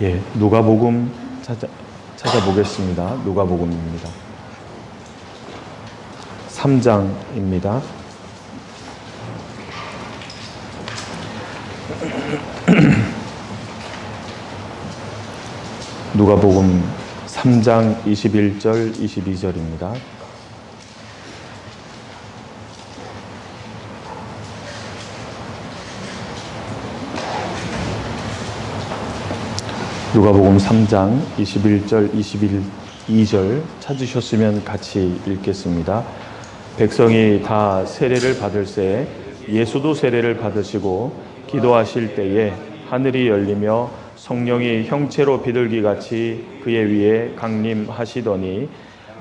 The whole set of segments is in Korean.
예, 누가복음 찾아보겠습니다. 누가복음입니다. 3장입니다. 누가복음 3장 21절 22절입니다. 누가복음 3장 21절 22절 찾으셨으면 같이 읽겠습니다. 백성이 다 세례를 받을새 예수도 세례를 받으시고 기도하실 때에 하늘이 열리며 성령이 형체로 비둘기같이 그의 위에 강림하시더니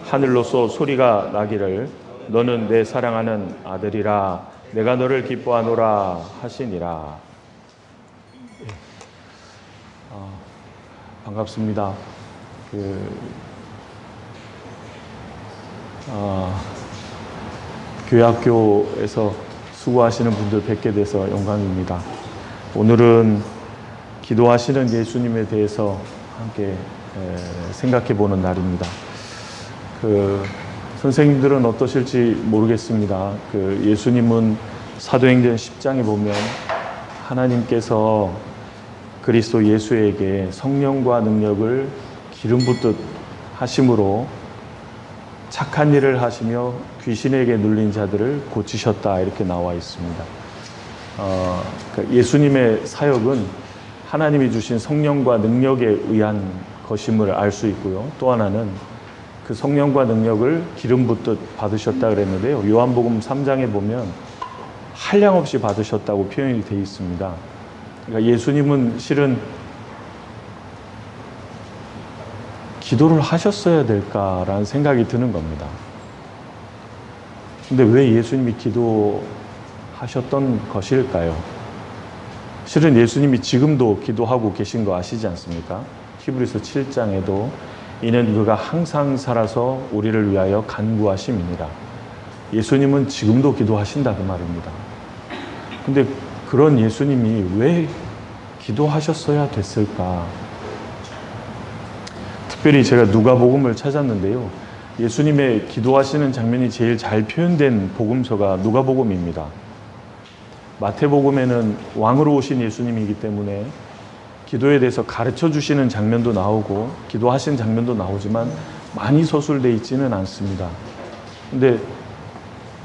하늘로서 소리가 나기를 너는 내 사랑하는 아들이라 내가 너를 기뻐하노라 하시니라. 반갑습니다. 교회학교에서 수고하시는 분들 뵙게 돼서 영광입니다. 오늘은 기도하시는 예수님에 대해서 함께 생각해 보는 날입니다. 선생님들은 어떠실지 모르겠습니다. 예수님은 사도행전 10장에 보면 하나님께서 그리스도 예수에게 성령과 능력을 기름 붓듯 하심으로 착한 일을 하시며 귀신에게 눌린 자들을 고치셨다 이렇게 나와 있습니다. 예수님의 사역은 하나님이 주신 성령과 능력에 의한 것임을 알 수 있고요. 또 하나는 그 성령과 능력을 기름 붓듯 받으셨다 그랬는데요. 요한복음 3장에 보면 한량없이 받으셨다고 표현이 되어 있습니다. 그러니까 예수님은 실은 기도를 하셨어야 될까라는 생각이 드는 겁니다. 근데 왜 예수님이 기도하셨던 것일까요? 실은 예수님이 지금도 기도하고 계신 거 아시지 않습니까? 히브리서 7장에도 이는 그가 항상 살아서 우리를 위하여 간구하심이니라. 예수님은 지금도 기도하신다 그 말입니다. 근데 그런 예수님이 왜 기도하셨어야 됐을까? 특별히 제가 누가복음을 찾았는데요. 예수님의 기도하시는 장면이 제일 잘 표현된 복음서가 누가복음입니다. 마태복음에는 왕으로 오신 예수님이기 때문에 기도에 대해서 가르쳐 주시는 장면도 나오고 기도하신 장면도 나오지만 많이 서술되어 있지는 않습니다. 근데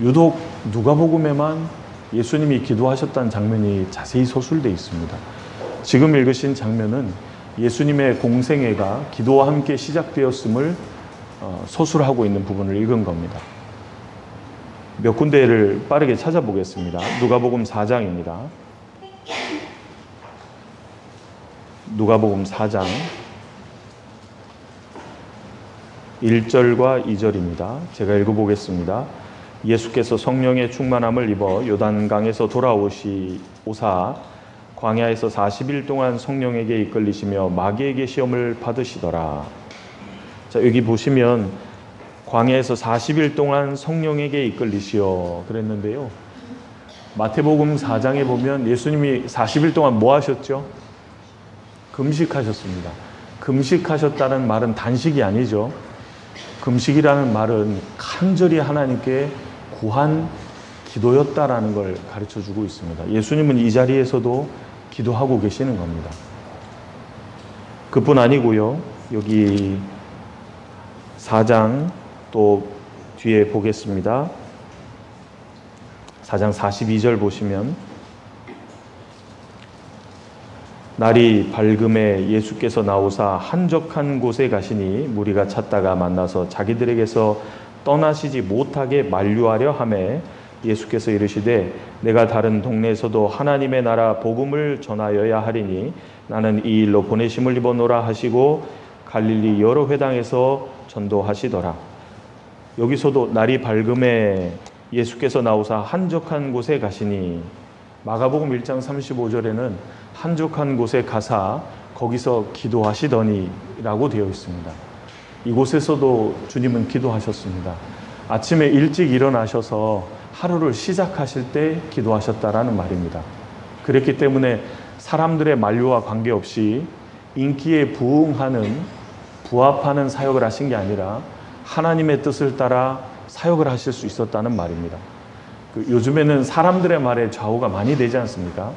유독 누가복음에만 예수님이 기도하셨다는 장면이 자세히 서술되어 있습니다. 지금 읽으신 장면은 예수님의 공생애가 기도와 함께 시작되었음을 서술하고 있는 부분을 읽은 겁니다. 몇 군데를 빠르게 찾아보겠습니다. 누가복음 4장입니다. 누가복음 4장 1절과 2절입니다. 제가 읽어보겠습니다. 예수께서 성령의 충만함을 입어 요단강에서 오사 광야에서 40일 동안 성령에게 이끌리시며 마귀에게 시험을 받으시더라. 자, 여기 보시면 광야에서 40일 동안 성령에게 이끌리시어 그랬는데요. 마태복음 4장에 보면 예수님이 40일 동안 뭐 하셨죠? 금식하셨습니다. 금식하셨다는 말은 단식이 아니죠. 금식이라는 말은 간절히 하나님께 구한 기도였다라는 걸 가르쳐주고 있습니다. 예수님은 이 자리에서도 기도하고 계시는 겁니다. 그뿐 아니고요. 여기 4장 또 뒤에 보겠습니다. 4장 42절 보시면 날이 밝음에 예수께서 나오사 한적한 곳에 가시니 무리가 찾다가 만나서 자기들에게서 떠나시지 못하게 만류하려 하매 예수께서 이르시되 내가 다른 동네에서도 하나님의 나라 복음을 전하여야 하리니 나는 이 일로 보내심을 입었노라 하시고 갈릴리 여러 회당에서 전도하시더라. 여기서도 날이 밝음에 예수께서 나오사 한적한 곳에 가시니 마가복음 1장 35절에는 한적한 곳에 가사 거기서 기도하시더니 라고 되어 있습니다. 이곳에서도 주님은 기도하셨습니다. 아침에 일찍 일어나셔서 하루를 시작하실 때 기도하셨다라는 말입니다. 그랬기 때문에 사람들의 만류와 관계없이 인기에 부합하는 사역을 하신 게 아니라 하나님의 뜻을 따라 사역을 하실 수 있었다는 말입니다. 요즘에는 사람들의 말에 좌우가 많이 되지 않습니까?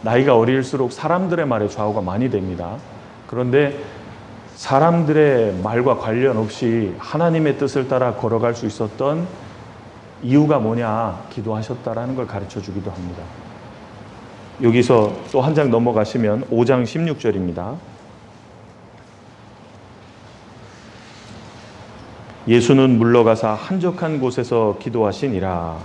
나이가 어릴수록 사람들의 말에 좌우가 많이 됩니다. 그런데 사람들의 말과 관련 없이 하나님의 뜻을 따라 걸어갈 수 있었던 이유가 뭐냐? 기도하셨다라는 걸 가르쳐 주기도 합니다. 여기서 또 한 장 넘어가시면 5장 16절입니다. 예수는 물러가사 한적한 곳에서 기도하시니라.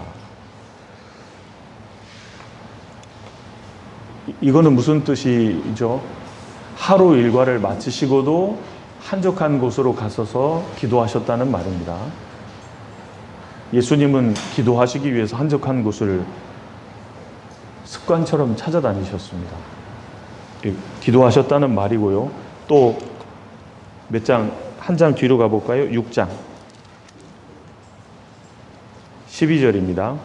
이거는 무슨 뜻이죠? 하루 일과를 마치시고도 한적한 곳으로 가셔서 기도하셨다는 말입니다. 예수님은 기도하시기 위해서 한적한 곳을 습관처럼 찾아다니셨습니다. 기도하셨다는 말이고요. 또 한 장 뒤로 가볼까요? 6장 12절입니다.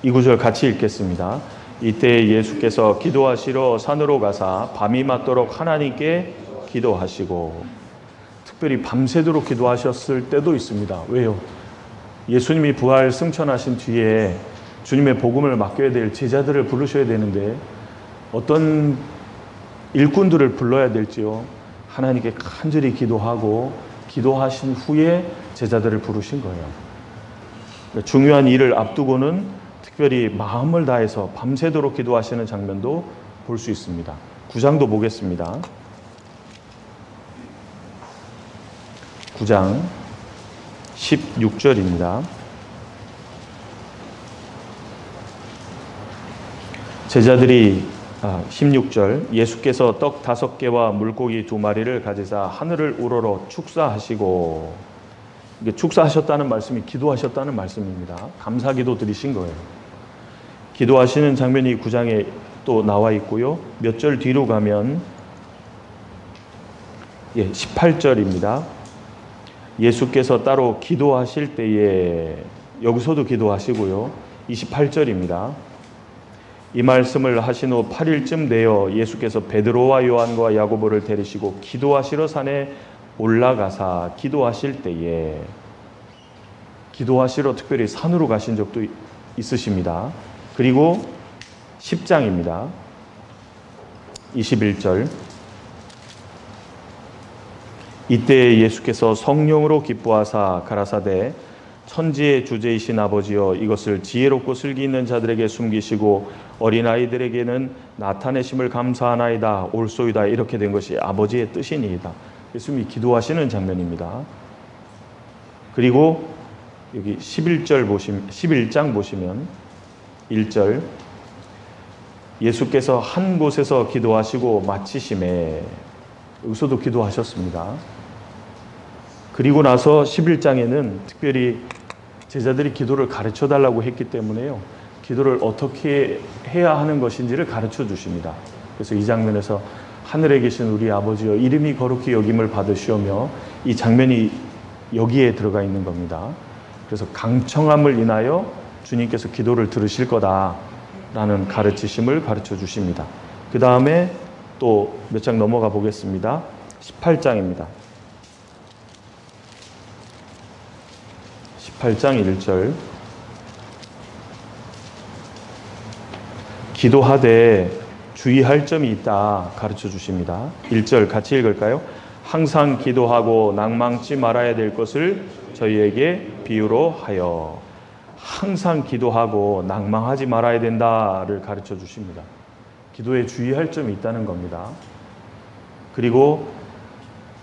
이 구절 같이 읽겠습니다. 이때 예수께서 기도하시러 산으로 가사 밤이 맞도록 하나님께 기도하시고, 특별히 밤새도록 기도하셨을 때도 있습니다. 왜요? 예수님이 부활 승천하신 뒤에 주님의 복음을 맡겨야 될 제자들을 부르셔야 되는데 어떤 일꾼들을 불러야 될지요. 하나님께 간절히 기도하고 기도하신 후에 제자들을 부르신 거예요. 중요한 일을 앞두고는 특별히 마음을 다해서 밤새도록 기도하시는 장면도 볼 수 있습니다. 9장도 보겠습니다. 9장 16절입니다. 제자들이 16절 예수께서 떡 5개와 물고기 2마리를 가지사 하늘을 우러러 축사하시고, 이게 축사하셨다는 말씀이 기도하셨다는 말씀입니다. 감사기도 드리신 거예요. 기도하시는 장면이 9장에 또 나와 있고요. 몇 절 뒤로 가면 18절입니다. 예수께서 따로 기도하실 때에, 여기서도 기도하시고요. 28절입니다. 이 말씀을 하신 후 8일쯤 되어 예수께서 베드로와 요한과 야고보를 데리시고 기도하시러 산에 올라가사 기도하실 때에, 기도하시러 특별히 산으로 가신 적도 있으십니다. 그리고 10장입니다. 21절 이때 예수께서 성령으로 기뻐하사 가라사대 천지의 주제이신 아버지여, 이것을 지혜롭고 슬기 있는 자들에게 숨기시고 어린아이들에게는 나타내심을 감사하나이다. 옳소이다. 이렇게 된 것이 아버지의 뜻이니이다. 예수님이 기도하시는 장면입니다. 그리고 여기 11장 보시면 1절 예수께서 한 곳에서 기도하시고 마치심에, 여기서도 기도하셨습니다. 그리고 나서 11장에는 특별히 제자들이 기도를 가르쳐 달라고 했기 때문에요, 기도를 어떻게 해야 하는 것인지를 가르쳐 주십니다. 그래서 이 장면에서 하늘에 계신 우리 아버지여 이름이 거룩히 여김을 받으시오며, 이 장면이 여기에 들어가 있는 겁니다. 그래서 강청함을 인하여 주님께서 기도를 들으실 거다라는 가르치심을 가르쳐 주십니다. 그 다음에 또 몇 장 넘어가 보겠습니다. 18장입니다. 18장 1절 기도하되 주의할 점이 있다 가르쳐 주십니다. 1절 같이 읽을까요? 항상 기도하고 낭망치 말아야 될 것을 저희에게 비유로 하여. 항상 기도하고 낭망하지 말아야 된다를 가르쳐 주십니다. 기도에 주의할 점이 있다는 겁니다. 그리고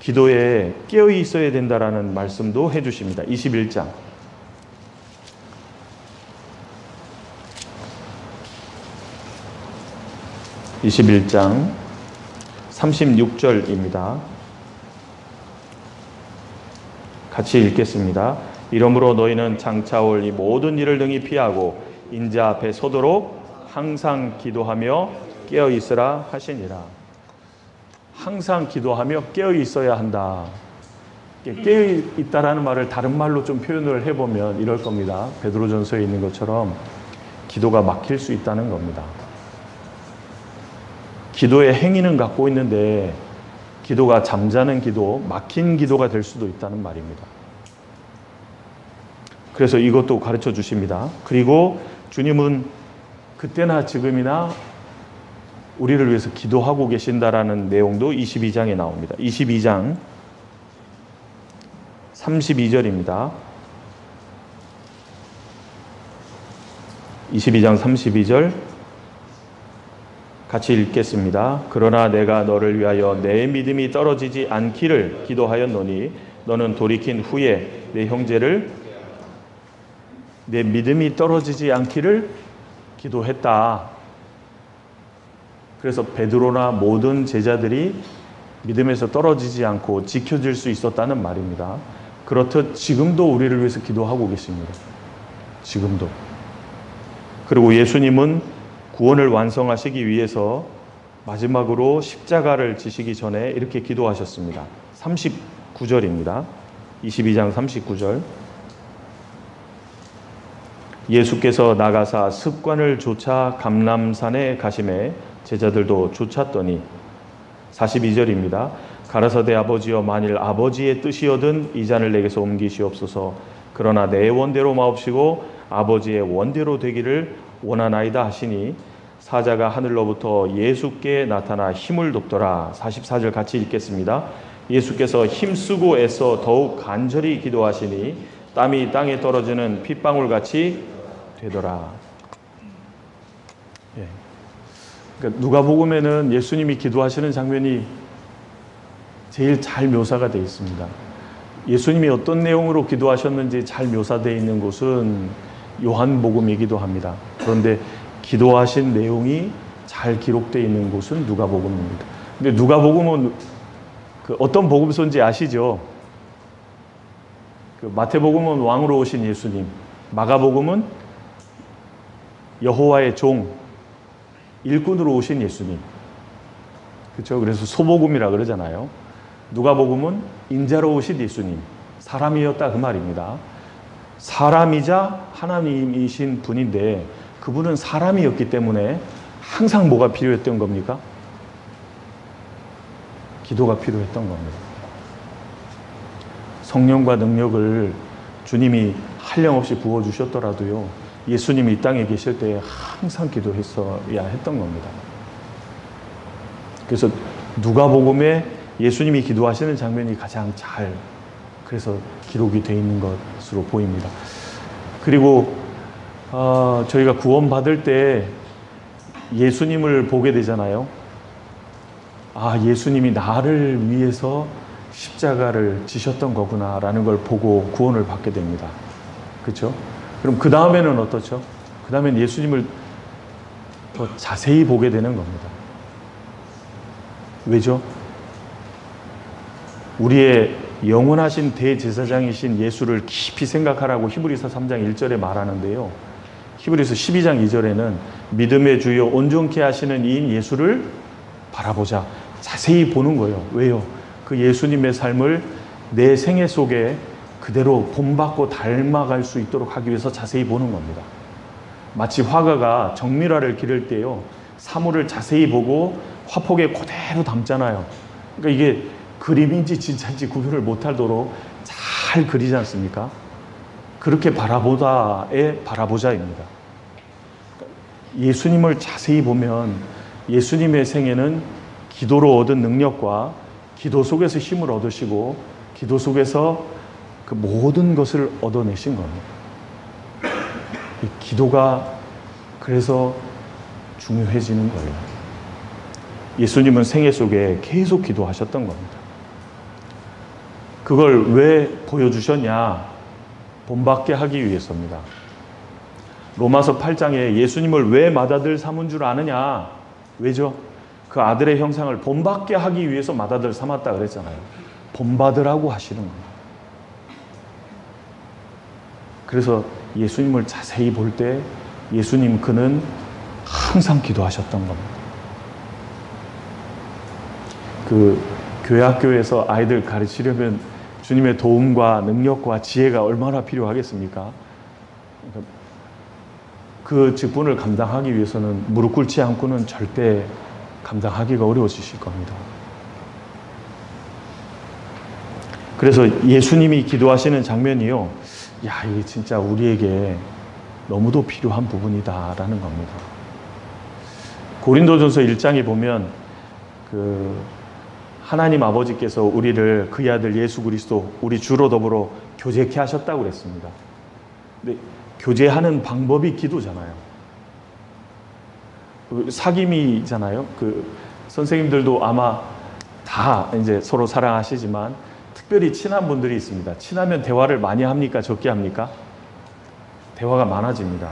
기도에 깨어 있어야 된다라는 말씀도 해주십니다. 21장 36절입니다. 같이 읽겠습니다. 이러므로 너희는 장차 올 이 모든 일을 등이 피하고 인자 앞에 서도록 항상 기도하며 깨어 있으라 하시니라. 항상 기도하며 깨어 있어야 한다. 깨어 있다라는 말을 다른 말로 좀 표현을 해보면 이럴 겁니다. 베드로전서에 있는 것처럼 기도가 막힐 수 있다는 겁니다. 기도의 행위는 갖고 있는데 기도가 잠자는 기도, 막힌 기도가 될 수도 있다는 말입니다. 그래서 이것도 가르쳐 주십니다. 그리고 주님은 그때나 지금이나 우리를 위해서 기도하고 계신다라는 내용도 22장에 나옵니다. 22장 32절입니다. 22장 32절 같이 읽겠습니다. 그러나 내가 너를 위하여 내 믿음이 떨어지지 않기를 기도하였노니 너는 돌이킨 후에 내 형제를 내 믿음이 떨어지지 않기를 기도했다. 그래서 베드로나 모든 제자들이 믿음에서 떨어지지 않고 지켜질 수 있었다는 말입니다. 그렇듯 지금도 우리를 위해서 기도하고 계십니다. 지금도. 그리고 예수님은 구원을 완성하시기 위해서 마지막으로 십자가를 지시기 전에 이렇게 기도하셨습니다. 39절입니다. 22장 39절. 예수께서 나가사 습관을 좇아 감람산에 가심에 제자들도 좇았더니 42절입니다. 가라사대 아버지여 만일 아버지의 뜻이거든 이 잔을 내게서 옮기시옵소서. 그러나 내 원대로 마옵시고 아버지의 원대로 되기를 원하나이다 하시니 사자가 하늘로부터 예수께 나타나 힘을 돕더라. 44절 같이 읽겠습니다. 예수께서 힘쓰고 애써 더욱 간절히 기도하시니 땀이 땅에 떨어지는 핏방울같이 되더라. 예. 그러니까 누가복음에는 예수님이 기도하시는 장면이 제일 잘 묘사가 되어 있습니다. 예수님이 어떤 내용으로 기도하셨는지 잘 묘사되어 있는 곳은 요한복음이기도 합니다. 그런데 기도하신 내용이 잘 기록되어 있는 곳은 누가복음입니다. 근데 누가복음은 어떤 복음서인지 아시죠? 마태복음은 왕으로 오신 예수님, 마가복음은 여호와의 종, 일꾼으로 오신 예수님. 그렇죠? 그래서 소복음이라 그러잖아요. 누가복음은 인자로 오신 예수님, 사람이었다 그 말입니다. 사람이자 하나님이신 분인데 그분은 사람이었기 때문에 항상 뭐가 필요했던 겁니까? 기도가 필요했던 겁니다. 성령과 능력을 주님이 한량없이 부어주셨더라도요, 예수님이 이 땅에 계실 때 항상 기도했어야 했던 겁니다. 그래서 누가복음에 예수님이 기도하시는 장면이 가장 잘 그래서 기록이 되어 있는 것으로 보입니다. 그리고 저희가 구원받을 때 예수님을 보게 되잖아요. 아, 예수님이 나를 위해서 십자가를 지셨던 거구나 라는 걸 보고 구원을 받게 됩니다. 그렇죠? 그럼 그 다음에는 어떻죠? 그 다음엔 예수님을 더 자세히 보게 되는 겁니다. 왜죠? 우리의 영원하신 대제사장이신 예수를 깊이 생각하라고 히브리서 3장 1절에 말하는데요. 히브리서 12장 2절에는 믿음의 주요 온전케 하시는 이인 예수를 바라보자. 자세히 보는 거예요. 왜요? 그 예수님의 삶을 내 생애 속에 그대로 본받고 닮아갈 수 있도록 하기 위해서 자세히 보는 겁니다. 마치 화가가 정밀화를 기를 때요, 사물을 자세히 보고 화폭에 그대로 담잖아요. 그러니까 이게 그림인지 진짜인지 구별을 못하도록 잘 그리지 않습니까? 그렇게 바라보다의 바라보자입니다. 예수님을 자세히 보면 예수님의 생애는 기도로 얻은 능력과 기도 속에서 힘을 얻으시고 기도 속에서 그 모든 것을 얻어내신 겁니다. 이 기도가 그래서 중요해지는 거예요. 예수님은 생애 속에 계속 기도하셨던 겁니다. 그걸 왜 보여주셨냐? 본받게 하기 위해서입니다. 로마서 8장에 예수님을 왜 맏아들 삼은 줄 아느냐? 왜죠? 그 아들의 형상을 본받게 하기 위해서 맏아들 삼았다 그랬잖아요. 본받으라고 하시는 겁니다. 그래서 예수님을 자세히 볼 때 예수님 그는 항상 기도하셨던 겁니다. 그 교회 학교에서 아이들 가르치려면 주님의 도움과 능력과 지혜가 얼마나 필요하겠습니까? 그 직분을 감당하기 위해서는 무릎 꿇지 않고는 절대 감당하기가 어려워지실 겁니다. 그래서 예수님이 기도하시는 장면이요, 야, 이게 진짜 우리에게 너무도 필요한 부분이다라는 겁니다. 고린도전서 1장에 보면 하나님 아버지께서 우리를 그의 아들 예수 그리스도 우리 주로 더불어 교제케 하셨다고 그랬습니다. 근데 교제하는 방법이 기도잖아요. 사귐이잖아요. 선생님들도 아마 다 이제 서로 사랑하시지만 특별히 친한 분들이 있습니다. 친하면 대화를 많이 합니까? 적게 합니까? 대화가 많아집니다.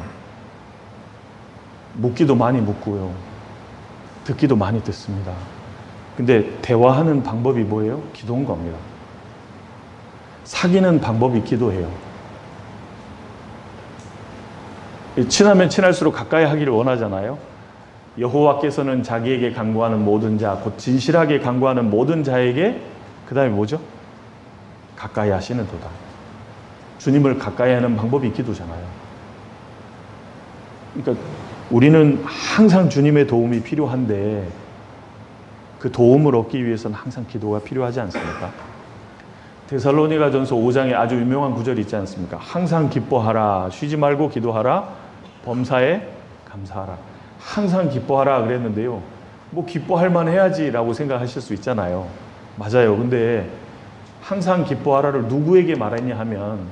묻기도 많이 묻고요. 듣기도 많이 듣습니다. 근데 대화하는 방법이 뭐예요? 기도인 겁니다. 사귀는 방법이 기도예요. 친하면 친할수록 가까이 하기를 원하잖아요. 여호와께서는 자기에게 간구하는 모든 자, 곧 진실하게 간구하는 모든 자에게 그 다음에 뭐죠? 가까이 하시는 도다. 주님을 가까이 하는 방법이 기도잖아요. 그러니까 우리는 항상 주님의 도움이 필요한데 그 도움을 얻기 위해서는 항상 기도가 필요하지 않습니까? 데살로니가전서 5장에 아주 유명한 구절이 있지 않습니까? 항상 기뻐하라, 쉬지 말고 기도하라, 범사에 감사하라. 항상 기뻐하라 그랬는데요. 뭐 기뻐할 만 해야지라고 생각하실 수 있잖아요. 맞아요. 근데 항상 기뻐하라를 누구에게 말했냐 하면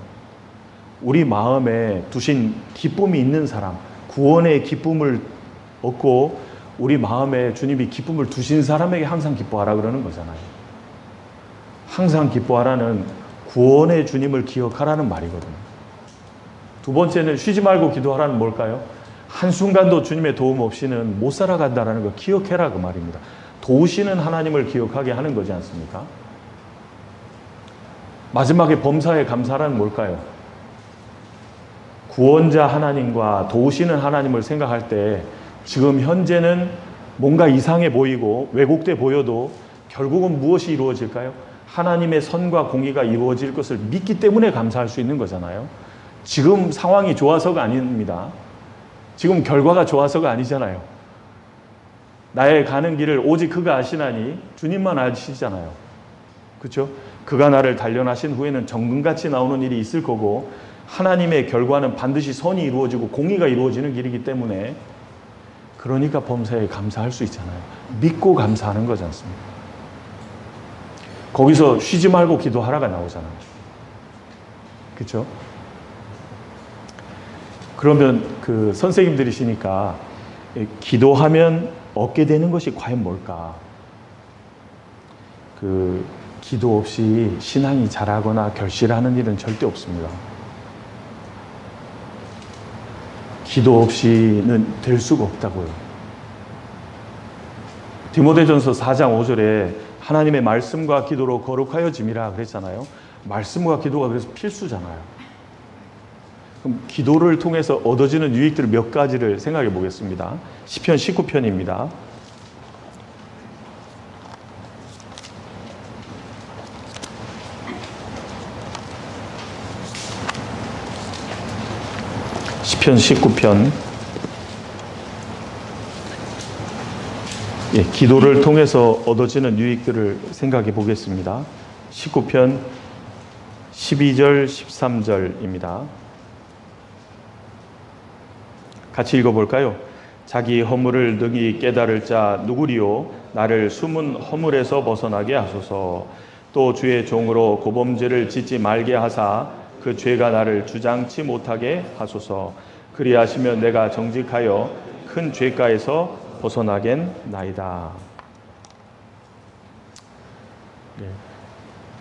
우리 마음에 두신 기쁨이 있는 사람, 구원의 기쁨을 얻고 우리 마음에 주님이 기쁨을 두신 사람에게 항상 기뻐하라 그러는 거잖아요. 항상 기뻐하라는 구원의 주님을 기억하라는 말이거든요. 두 번째는 쉬지 말고 기도하라는 뭘까요? 한순간도 주님의 도움 없이는 못 살아간다는 걸 기억해라 그 말입니다. 도우시는 하나님을 기억하게 하는 거지 않습니까? 마지막에 범사에 감사라는 뭘까요? 구원자 하나님과 도우시는 하나님을 생각할 때 지금 현재는 뭔가 이상해 보이고 왜곡돼 보여도 결국은 무엇이 이루어질까요? 하나님의 선과 공의가 이루어질 것을 믿기 때문에 감사할 수 있는 거잖아요. 지금 상황이 좋아서가 아닙니다. 지금 결과가 좋아서가 아니잖아요. 나의 가는 길을 오직 그가 아시나니 주님만 아시잖아요. 그렇죠? 그가 나를 단련하신 후에는 정금같이 나오는 일이 있을 거고 하나님의 결과는 반드시 선이 이루어지고 공의가 이루어지는 길이기 때문에 그러니까 범사에 감사할 수 있잖아요. 믿고 감사하는 거지 않습니까? 거기서 쉬지 말고 기도하라가 나오잖아요. 그렇죠? 그러면 선생님들이시니까 기도하면 얻게 되는 것이 과연 뭘까? 기도 없이 신앙이 자라거나 결실하는 일은 절대 없습니다. 기도 없이는 될 수가 없다고요. 디모데전서 4장 5절에 하나님의 말씀과 기도로 거룩하여짐이라 그랬잖아요. 말씀과 기도가 그래서 필수잖아요. 그럼 기도를 통해서 얻어지는 유익들 몇 가지를 생각해 보겠습니다. 시편 19편입니다. 시편 19편. 기도를 통해서 얻어지는 유익들을 생각해 보겠습니다. 19편 12절 13절입니다. 같이 읽어볼까요? 자기 허물을 능히 깨달을 자 누구리요? 나를 숨은 허물에서 벗어나게 하소서. 또 주의 종으로 고범죄를 짓지 말게 하사 그 죄가 나를 주장치 못하게 하소서. 그리하시면 내가 정직하여 큰 죄가에서 벗어나겠나이다.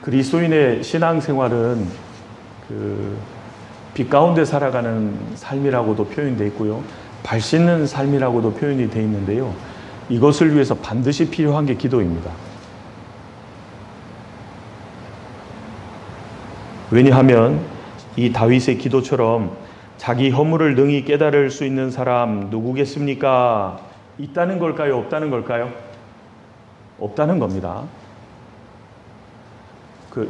그리스도인의 신앙생활은 빛 가운데 살아가는 삶이라고도 표현되어 있고요. 발 씻는 삶이라고도 표현이 되어 있는데요. 이것을 위해서 반드시 필요한 게 기도입니다. 왜냐하면 이 다윗의 기도처럼 자기 허물을 능히 깨달을 수 있는 사람 누구겠습니까? 있다는 걸까요? 없다는 걸까요? 없다는 겁니다.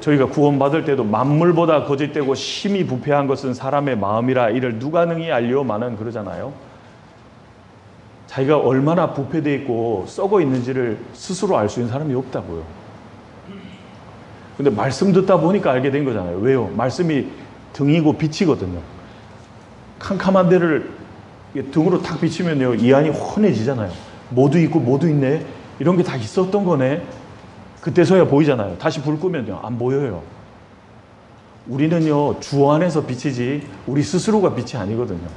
저희가 구원받을 때도 만물보다 거짓되고 심히 부패한 것은 사람의 마음이라 이를 누가 능히 알리오마는 그러잖아요. 자기가 얼마나 부패되어 있고 썩어 있는지를 스스로 알 수 있는 사람이 없다고요. 근데 말씀 듣다 보니까 알게 된 거잖아요. 왜요? 말씀이 등이고 빛이거든요. 캄캄한 데를 등으로 탁 비치면요, 이 안이 환해지잖아요. 뭐도 있고 뭐도 있네, 이런 게 다 있었던 거네. 그때서야 보이잖아요. 다시 불 끄면요, 안 보여요. 우리는요, 주 안에서 빛이지 우리 스스로가 빛이 아니거든요.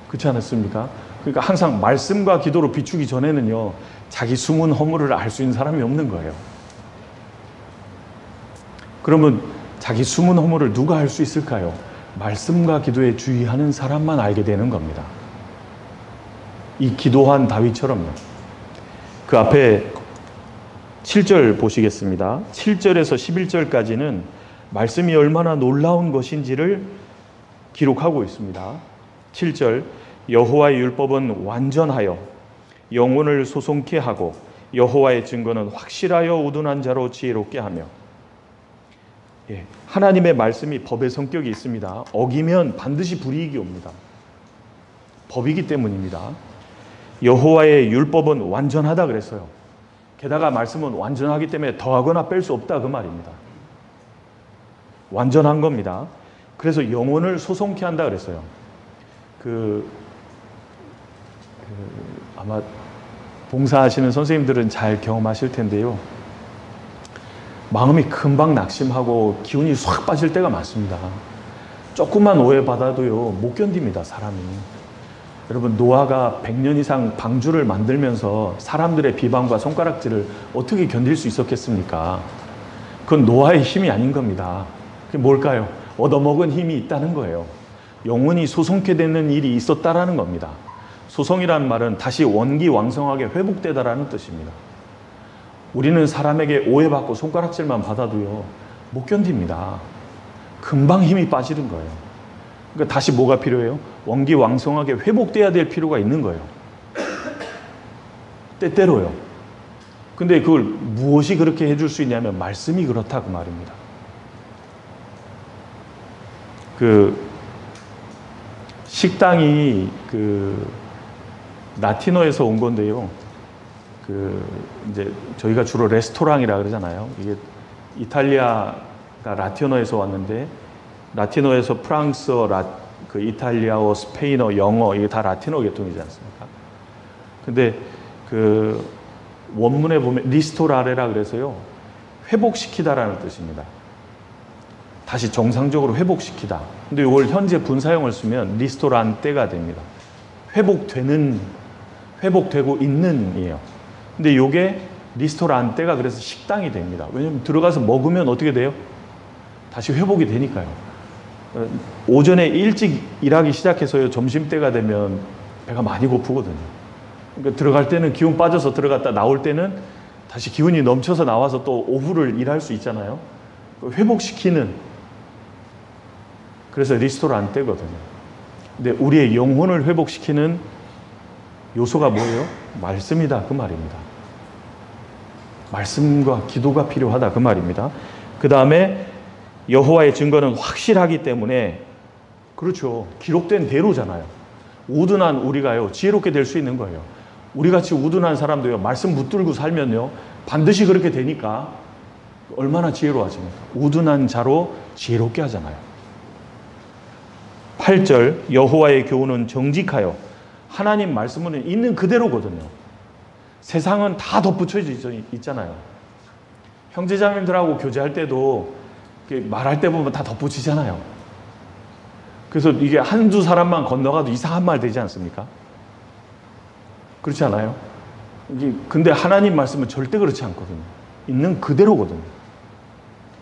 그렇지 않습니까? 그러니까 항상 말씀과 기도로 비추기 전에는요, 자기 숨은 허물을 알 수 있는 사람이 없는 거예요. 그러면 자기 숨은 허물을 누가 알 수 있을까요? 말씀과 기도에 주의하는 사람만 알게 되는 겁니다. 이 기도한 다윗처럼요. 그 앞에 7절 보시겠습니다. 7절에서 11절까지는 말씀이 얼마나 놀라운 것인지를 기록하고 있습니다. 7절, 여호와의 율법은 완전하여 영혼을 소송케 하고 여호와의 증거는 확실하여 우둔한 자로 지혜롭게 하며. 하나님의 말씀이 법의 성격이 있습니다. 어기면 반드시 불이익이 옵니다. 법이기 때문입니다. 여호와의 율법은 완전하다 그랬어요. 게다가 말씀은 완전하기 때문에 더하거나 뺄 수 없다 그 말입니다. 완전한 겁니다. 그래서 영혼을 소송케 한다 그랬어요. 아마 봉사하시는 선생님들은 잘 경험하실 텐데요. 마음이 금방 낙심하고 기운이 확 빠질 때가 많습니다. 조금만 오해받아도요, 못 견딥니다, 사람이. 여러분, 노아가 100년 이상 방주를 만들면서 사람들의 비방과 손가락질을 어떻게 견딜 수 있었겠습니까? 그건 노아의 힘이 아닌 겁니다. 그게 뭘까요? 얻어먹은 힘이 있다는 거예요. 영혼이 소송케 되는 일이 있었다라는 겁니다. 소송이라는 말은 다시 원기왕성하게 회복되다라는 뜻입니다. 우리는 사람에게 오해받고 손가락질만 받아도요, 못 견딥니다. 금방 힘이 빠지는 거예요. 그러니까 다시 뭐가 필요해요? 원기왕성하게 회복돼야 될 필요가 있는 거예요. 때때로요. 근데 그걸 무엇이 그렇게 해줄 수 있냐면 말씀이 그렇다 그 말입니다. 식당이 라티노에서 온 건데요. 이제 저희가 주로 레스토랑이라 그러잖아요. 이게 이탈리아가 라티노에서 왔는데, 라티노에서 프랑스어, 이탈리아어, 스페인어, 영어, 이게 다 라티노 계통이지 않습니까? 근데 원문에 보면 리스토라레라 그래서요, 회복시키다라는 뜻입니다. 다시 정상적으로 회복시키다. 근데 이걸 현재 분사형을 쓰면 리스토란테가 됩니다. 회복되고 있는이에요. 근데 이게 리스토란테가 그래서 식당이 됩니다. 왜냐하면 들어가서 먹으면 어떻게 돼요? 다시 회복이 되니까요. 오전에 일찍 일하기 시작해서요, 점심때가 되면 배가 많이 고프거든요. 그러니까 들어갈 때는 기운 빠져서 들어갔다 나올 때는 다시 기운이 넘쳐서 나와서 또 오후를 일할 수 있잖아요. 회복시키는, 그래서 리스토란테거든요. 근데 우리의 영혼을 회복시키는 요소가 뭐예요? 말씀이다 그 말입니다. 말씀과 기도가 필요하다 그 말입니다. 그 다음에 여호와의 증거는 확실하기 때문에, 그렇죠, 기록된 대로잖아요. 우둔한 우리가요, 지혜롭게 될 수 있는 거예요. 우리같이 우둔한 사람도요, 말씀 붙들고 살면요, 반드시 그렇게 되니까 얼마나 지혜로워집니까? 우둔한 자로 지혜롭게 하잖아요. 8절, 여호와의 교훈은 정직하여. 하나님 말씀은 있는 그대로거든요. 세상은 다 덧붙여져 있잖아요. 형제자매들하고 교제할 때도 말할 때 보면 다 덧붙이잖아요. 그래서 이게 한두 사람만 건너가도 이상한 말 되지 않습니까? 그렇지 않아요? 근데 하나님 말씀은 절대 그렇지 않거든요. 있는 그대로거든요.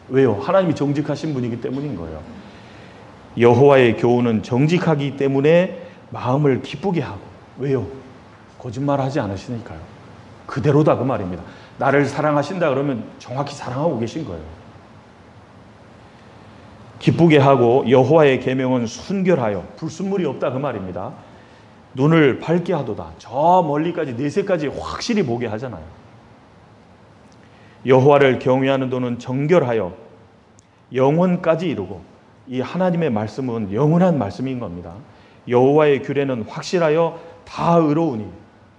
왜요? 하나님이 정직하신 분이기 때문인 거예요. 여호와의 교훈은 정직하기 때문에 마음을 기쁘게 하고. 왜요? 거짓말하지 않으시니까요. 그대로다 그 말입니다. 나를 사랑하신다 그러면 정확히 사랑하고 계신 거예요. 기쁘게 하고 여호와의 계명은 순결하여. 불순물이 없다 그 말입니다. 눈을 밝게 하도다. 저 멀리까지 내세까지 확실히 보게 하잖아요. 여호와를 경외하는 도는 정결하여 영혼까지 이루고. 이 하나님의 말씀은 영원한 말씀인 겁니다. 여호와의 규례는 확실하여 다 의로우니.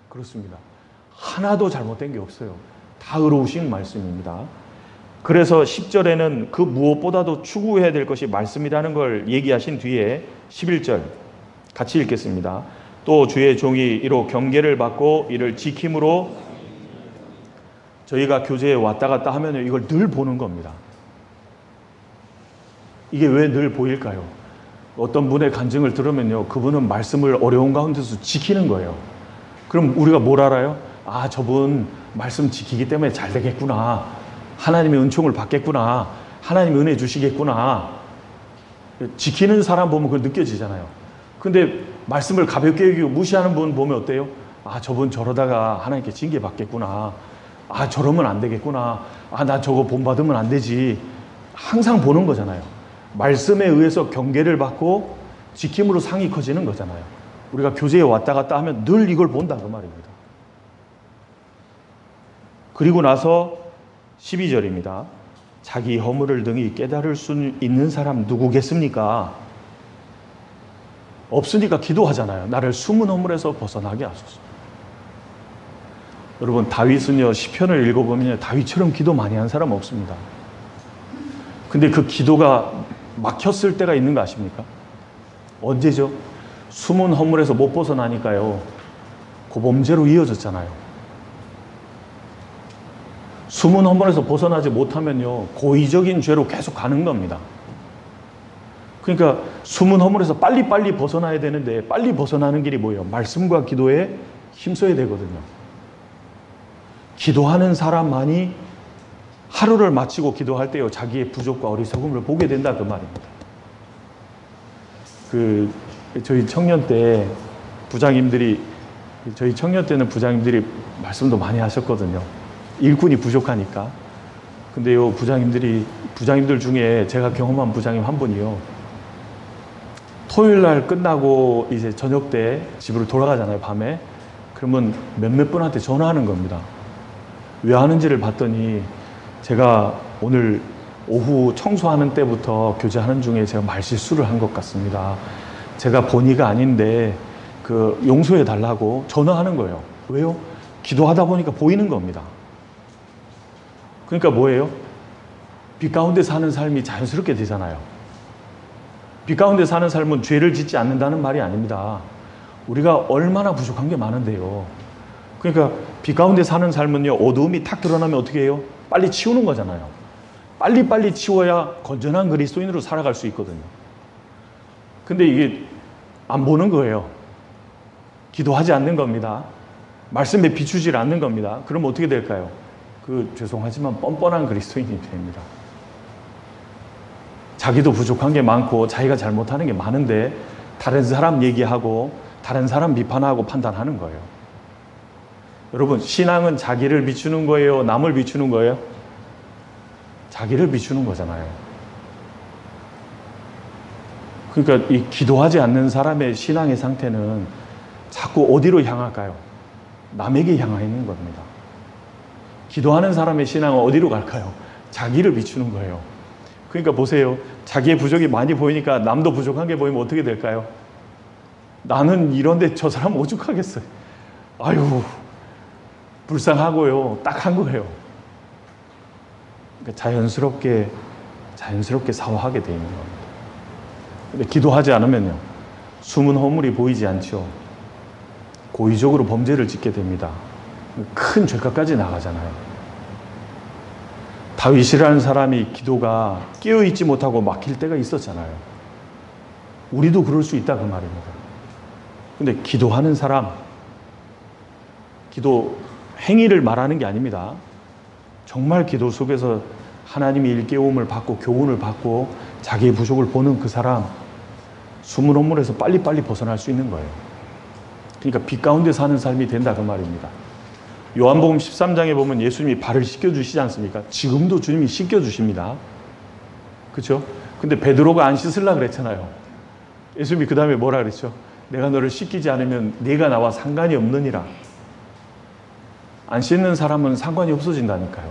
그렇습니다. 하나도 잘못된 게 없어요. 다 의로우신 말씀입니다. 그래서 10절에는 그 무엇보다도 추구해야 될 것이 말씀이라는 걸 얘기하신 뒤에 11절 같이 읽겠습니다. 또 주의 종이 이로 경계를 받고 이를 지킴으로. 저희가 교제에 왔다 갔다 하면 이걸 늘 보는 겁니다. 이게 왜 늘 보일까요? 어떤 분의 간증을 들으면요, 그분은 말씀을 어려운 가운데서 지키는 거예요. 그럼 우리가 뭘 알아요? 아, 저분 말씀 지키기 때문에 잘 되겠구나. 하나님의 은총을 받겠구나. 하나님 은혜 주시겠구나. 지키는 사람 보면 그걸 느껴지잖아요. 근데 말씀을 가볍게 여기고 무시하는 분 보면 어때요? 아, 저분 저러다가 하나님께 징계 받겠구나. 아, 저러면 안 되겠구나. 아, 나 저거 본받으면 안 되지. 항상 보는 거잖아요. 말씀에 의해서 경계를 받고 지킴으로 상이 커지는 거잖아요. 우리가 교제에 왔다 갔다 하면 늘 이걸 본다 그 말입니다. 그리고 나서 12절입니다. 자기 허물을 등이 깨달을 수 있는 사람 누구겠습니까? 없으니까 기도하잖아요. 나를 숨은 허물에서 벗어나게 하소서. 여러분, 다윗은요, 시편을 읽어보면 다윗처럼 기도 많이 한 사람 없습니다. 근데 그 기도가 막혔을 때가 있는 거 아십니까? 언제죠? 숨은 허물에서 못 벗어나니까요, 고범죄로 이어졌잖아요. 숨은 허물에서 벗어나지 못하면요, 고의적인 죄로 계속 가는 겁니다. 그러니까 숨은 허물에서 빨리빨리 벗어나야 되는데 빨리 벗어나는 길이 뭐예요? 말씀과 기도에 힘써야 되거든요. 기도하는 사람만이 하루를 마치고 기도할 때요, 자기의 부족과 어리석음을 보게 된다 그 말입니다. 저희 청년 때 저희 청년 때는 부장님들이 말씀도 많이 하셨거든요. 일꾼이 부족하니까. 근데요, 부장님들 중에 제가 경험한 부장님 한 분이요, 토요일 날 끝나고 이제 저녁 때 집으로 돌아가잖아요, 밤에. 그러면 몇몇 분한테 전화하는 겁니다. 왜 하는지를 봤더니, 제가 오늘 오후 청소하는 때부터 교제하는 중에 제가 말실수를 한 것 같습니다. 제가 본의가 아닌데 용서해 달라고 전화하는 거예요. 왜요? 기도하다 보니까 보이는 겁니다. 그러니까 뭐예요? 빛 가운데 사는 삶이 자연스럽게 되잖아요. 빛 가운데 사는 삶은 죄를 짓지 않는다는 말이 아닙니다. 우리가 얼마나 부족한 게 많은데요. 그러니까 빛 가운데 사는 삶은요, 어두움이 탁 드러나면 어떻게 해요? 빨리 치우는 거잖아요. 빨리빨리 치워야 건전한 그리스도인으로 살아갈 수 있거든요. 근데 이게 안 보는 거예요. 기도하지 않는 겁니다. 말씀에 비추질 않는 겁니다. 그럼 어떻게 될까요? 죄송하지만 뻔뻔한 그리스도인이 됩니다. 자기도 부족한 게 많고 자기가 잘못하는 게 많은데 다른 사람 얘기하고 다른 사람 비판하고 판단하는 거예요. 여러분, 신앙은 자기를 비추는 거예요? 남을 비추는 거예요? 자기를 비추는 거잖아요. 그러니까 이 기도하지 않는 사람의 신앙의 상태는 자꾸 어디로 향할까요? 남에게 향해 있는 겁니다. 기도하는 사람의 신앙은 어디로 갈까요? 자기를 비추는 거예요. 그러니까 보세요. 자기의 부족이 많이 보이니까 남도 부족한 게 보이면 어떻게 될까요? 나는 이런데 저 사람 오죽하겠어요. 아유, 불쌍하고요. 딱 한 거예요. 그러니까 자연스럽게 사화하게 되어 있는 겁니다. 근데 기도하지 않으면요, 숨은 허물이 보이지 않죠. 고의적으로 범죄를 짓게 됩니다. 큰 죄까지 나가잖아요. 다윗이라는 사람이 기도가 깨어있지 못하고 막힐 때가 있었잖아요. 우리도 그럴 수 있다 그 말입니다. 근데 기도하는 사람, 기도 행위를 말하는 게 아닙니다. 정말 기도 속에서 하나님의 일깨움을 받고 교훈을 받고 자기의 부족을 보는 그 사람, 숨은 허물에서 빨리빨리 벗어날 수 있는 거예요. 그러니까 빛 가운데 사는 삶이 된다 그 말입니다. 요한복음 13장에 보면 예수님이 발을 씻겨주시지 않습니까? 지금도 주님이 씻겨주십니다. 그렇죠? 근데 베드로가 안 씻으려고 그랬잖아요. 예수님이 그 다음에 뭐라 그랬죠? 내가 너를 씻기지 않으면 네가 나와 상관이 없느니라. 안 씻는 사람은 상관이 없어진다니까요.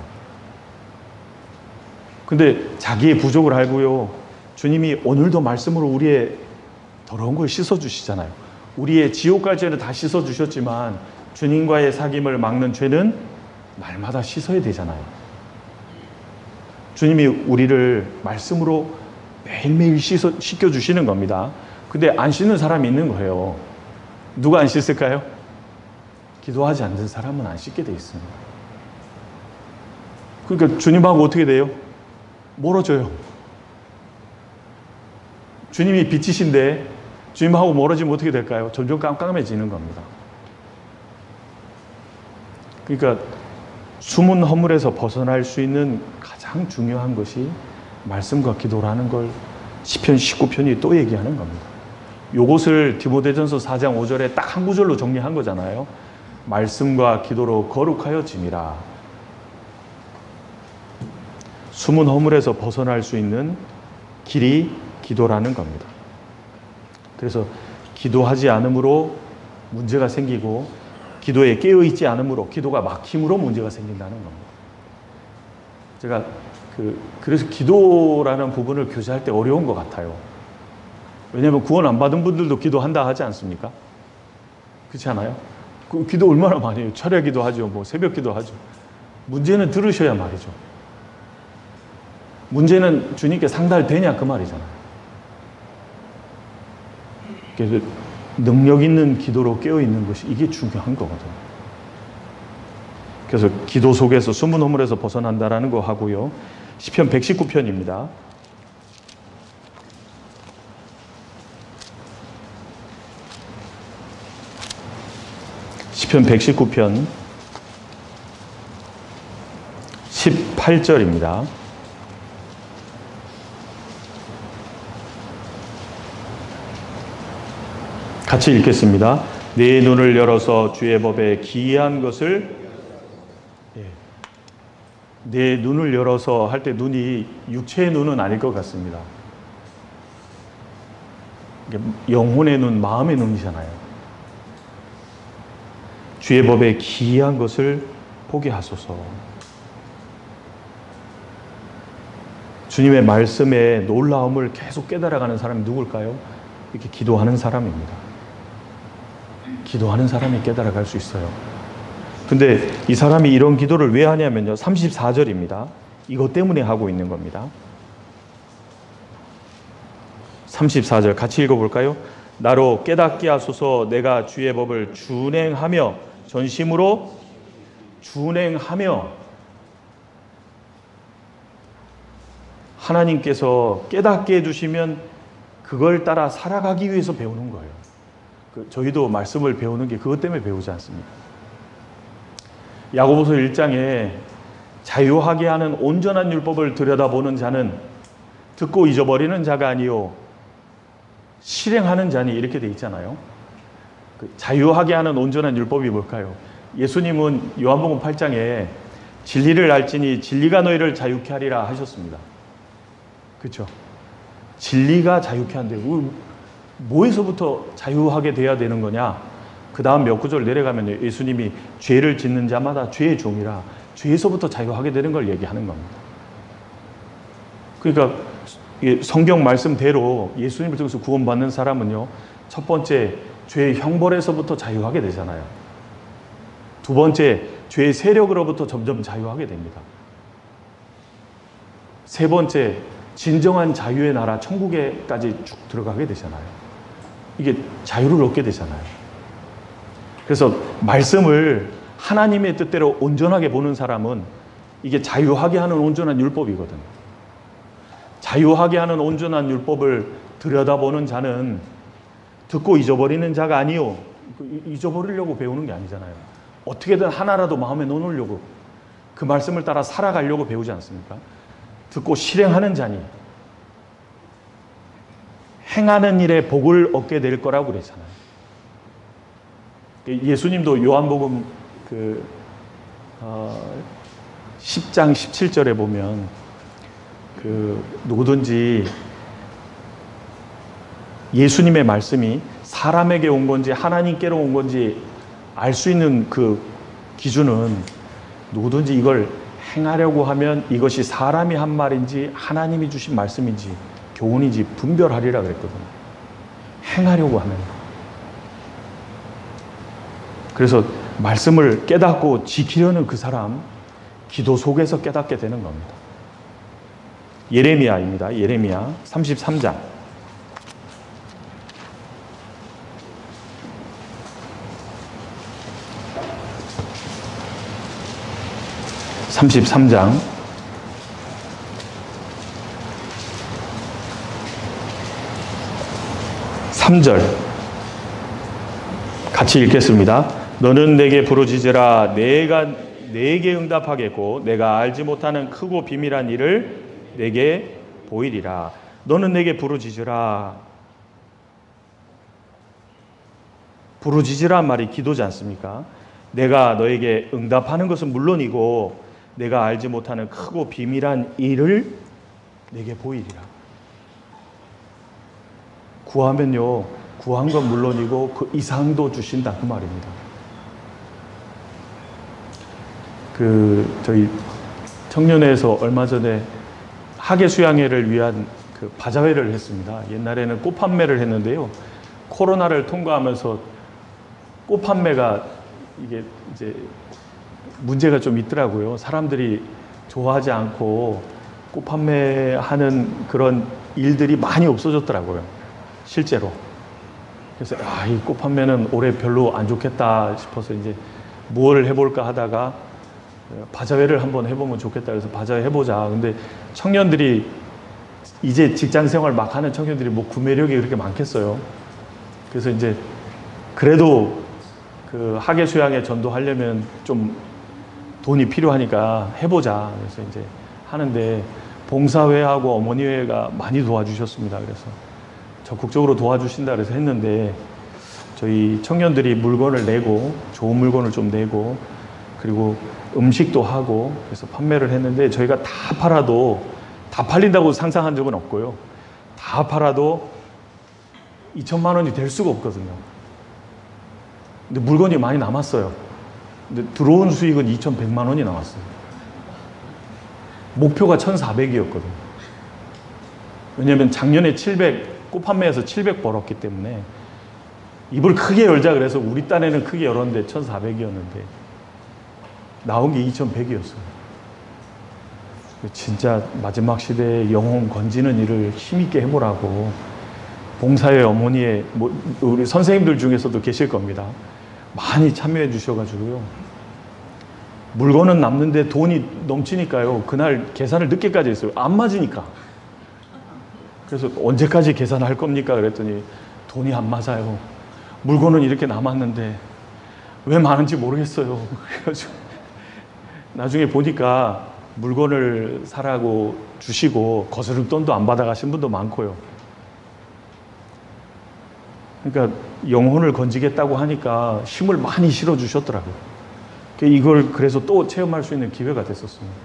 근데 자기의 부족을 알고요, 주님이 오늘도 말씀으로 우리의 더러운 걸 씻어주시잖아요. 우리의 지옥 갈 죄는 다 씻어주셨지만 주님과의 사귐을 막는 죄는 날마다 씻어야 되잖아요. 주님이 우리를 말씀으로 매일매일 씻겨주시는 겁니다. 근데 안 씻는 사람이 있는 거예요. 누가 안 씻을까요? 기도하지 않는 사람은 안 씻게 돼 있습니다. 그러니까 주님하고 어떻게 돼요? 멀어져요. 주님이 빛이신데 주님하고 멀어지면 어떻게 될까요? 점점 깜깜해지는 겁니다. 그러니까 숨은 허물에서 벗어날 수 있는 가장 중요한 것이 말씀과 기도라는 걸 시편 19편이 또 얘기하는 겁니다. 요것을 디모데전서 4장 5절에 딱 한 구절로 정리한 거잖아요. 말씀과 기도로 거룩하여짐이라. 숨은 허물에서 벗어날 수 있는 길이 기도라는 겁니다. 그래서 기도하지 않음으로 문제가 생기고 기도에 깨어있지 않음으로 기도가 막힘으로 문제가 생긴다는 겁니다. 제가 그래서 기도라는 부분을 교제할 때 어려운 것 같아요. 왜냐하면 구원 안 받은 분들도 기도한다 하지 않습니까? 그렇지 않아요? 그 기도 얼마나 많이 해요. 철야 기도하죠. 뭐 새벽 기도하죠. 문제는 들으셔야 말이죠. 문제는 주님께 상달되냐 그 말이잖아요. 그래서 능력 있는 기도로 깨어있는 것이 이게 중요한 거거든요. 그래서 기도 속에서 숨은 허물에서 벗어난다라는 거 하고요. 시편 119편입니다. 시편 119편 18절입니다. 같이 읽겠습니다. 내 눈을 열어서 주의 법에 기이한 것을, 내 눈을 열어서 할 때 눈이 육체의 눈은 아닐 것 같습니다. 영혼의 눈, 마음의 눈이잖아요. 주의 법에 기이한 것을 보게 하소서. 주님의 말씀에 놀라움을 계속 깨달아가는 사람이 누굴까요? 이렇게 기도하는 사람입니다. 기도하는 사람이 깨달아갈 수 있어요. 근데 이 사람이 이런 기도를 왜 하냐면요. 34절입니다. 이것 때문에 하고 있는 겁니다. 34절 같이 읽어볼까요? 나로 깨닫게 하소서. 내가 주의 법을 준행하며 전심으로 준행하며. 하나님께서 깨닫게 해주시면 그걸 따라 살아가기 위해서 배우는 거예요. 저희도 말씀을 배우는 게 그것 때문에 배우지 않습니까? 야고보서 1장에 자유하게 하는 온전한 율법을 들여다보는 자는 듣고 잊어버리는 자가 아니요 실행하는 자니, 이렇게 돼 있잖아요. 자유하게 하는 온전한 율법이 뭘까요? 예수님은 요한복음 8장에 진리를 알지니 진리가 너희를 자유케 하리라 하셨습니다. 그렇죠? 진리가 자유케 한대요. 뭐에서부터 자유하게 돼야 되는 거냐? 그 다음 몇 구절 내려가면 예수님이 죄를 짓는 자마다 죄의 종이라, 죄에서부터 자유하게 되는 걸 얘기하는 겁니다. 그러니까 성경 말씀대로 예수님을 통해서 구원받는 사람은요, 첫 번째 죄의 형벌에서부터 자유하게 되잖아요. 두 번째 죄의 세력으로부터 점점 자유하게 됩니다. 세 번째 진정한 자유의 나라 천국에까지 쭉 들어가게 되잖아요. 이게 자유를 얻게 되잖아요. 그래서 말씀을 하나님의 뜻대로 온전하게 보는 사람은 이게 자유하게 하는 온전한 율법이거든요. 자유하게 하는 온전한 율법을 들여다보는 자는 듣고 잊어버리는 자가 아니요, 잊어버리려고 배우는 게 아니잖아요. 어떻게든 하나라도 마음에 넣어놓으려고, 그 말씀을 따라 살아가려고 배우지 않습니까? 듣고 실행하는 자니 행하는 일에 복을 얻게 될 거라고 그랬잖아요. 예수님도 요한복음 10장 17절에 보면 누구든지 예수님의 말씀이 사람에게 온 건지 하나님께로 온 건지 알 수 있는 그 기준은 누구든지 이걸 행하려고 하면 이것이 사람이 한 말인지 하나님이 주신 말씀인지 교훈인지 분별하리라 그랬거든요. 행하려고 하면. 그래서 말씀을 깨닫고 지키려는 그 사람, 기도 속에서 깨닫게 되는 겁니다. 예레미야입니다. 예레미야 33장. 33장 3절 같이 읽겠습니다. 너는 내게 부르짖으라. 내가 내게 응답하겠고 내가 알지 못하는 크고 비밀한 일을 내게 보이리라. 너는 내게 부르짖으라. 부르짖으란 말이 기도지 않습니까? 내가 너에게 응답하는 것은 물론이고 내가 알지 못하는 크고 비밀한 일을 내게 보이리라. 구하면요, 구한 건 물론이고 그 이상도 주신다, 그 말입니다. 저희 청년회에서 얼마 전에 학예 수양회를 위한 그 바자회를 했습니다. 옛날에는 꽃 판매를 했는데요, 코로나를 통과하면서 꽃 판매가 이게 이제 문제가 좀 있더라고요. 사람들이 좋아하지 않고 꽃 판매하는 그런 일들이 많이 없어졌더라고요, 실제로. 그래서 이 꽃 판매는 올해 별로 안 좋겠다 싶어서 이제 뭘 해볼까 하다가 바자회를 한번 해보면 좋겠다 그래서 바자회 해보자. 근데 청년들이 이제 직장 생활 막 하는 청년들이 뭐 구매력이 그렇게 많겠어요. 그래서 이제 그래도 그 학예 수양에 전도하려면 좀 돈이 필요하니까 해보자. 그래서 이제 하는데 봉사회하고 어머니회가 많이 도와주셨습니다. 그래서 적극적으로 도와주신다 그래서 했는데 저희 청년들이 물건을 내고 좋은 물건을 좀 내고 그리고 음식도 하고 그래서 판매를 했는데 저희가 다 팔아도 다 팔린다고 상상한 적은 없고요. 다 팔아도 2천만 원이 될 수가 없거든요. 근데 물건이 많이 남았어요. 근데 들어온 수익은 2,100만 원이 나왔어요. 목표가 1,400이었거든요. 왜냐하면 작년에 700, 꽃 판매해서 700 벌었기 때문에 입을 크게 열자 그래서 우리 딴에는 크게 열었는데 1,400이었는데 나온 게 2,100이었어요. 진짜 마지막 시대에 영혼 건지는 일을 힘있게 해보라고 봉사회 어머니의 우리 선생님들 중에서도 계실 겁니다. 많이 참여해 주셔가지고요. 물건은 남는데 돈이 넘치니까요. 그날 계산을 늦게까지 했어요. 안 맞으니까. 그래서 언제까지 계산할 겁니까? 그랬더니 돈이 안 맞아요. 물건은 이렇게 남았는데 왜 많은지 모르겠어요. 그래가지고 나중에 보니까 물건을 사라고 주시고 거스름돈도 안 받아가신 분도 많고요. 그러니까 영혼을 건지겠다고 하니까 힘을 많이 실어주셨더라고요. 이걸 그래서 또 체험할 수 있는 기회가 됐었습니다.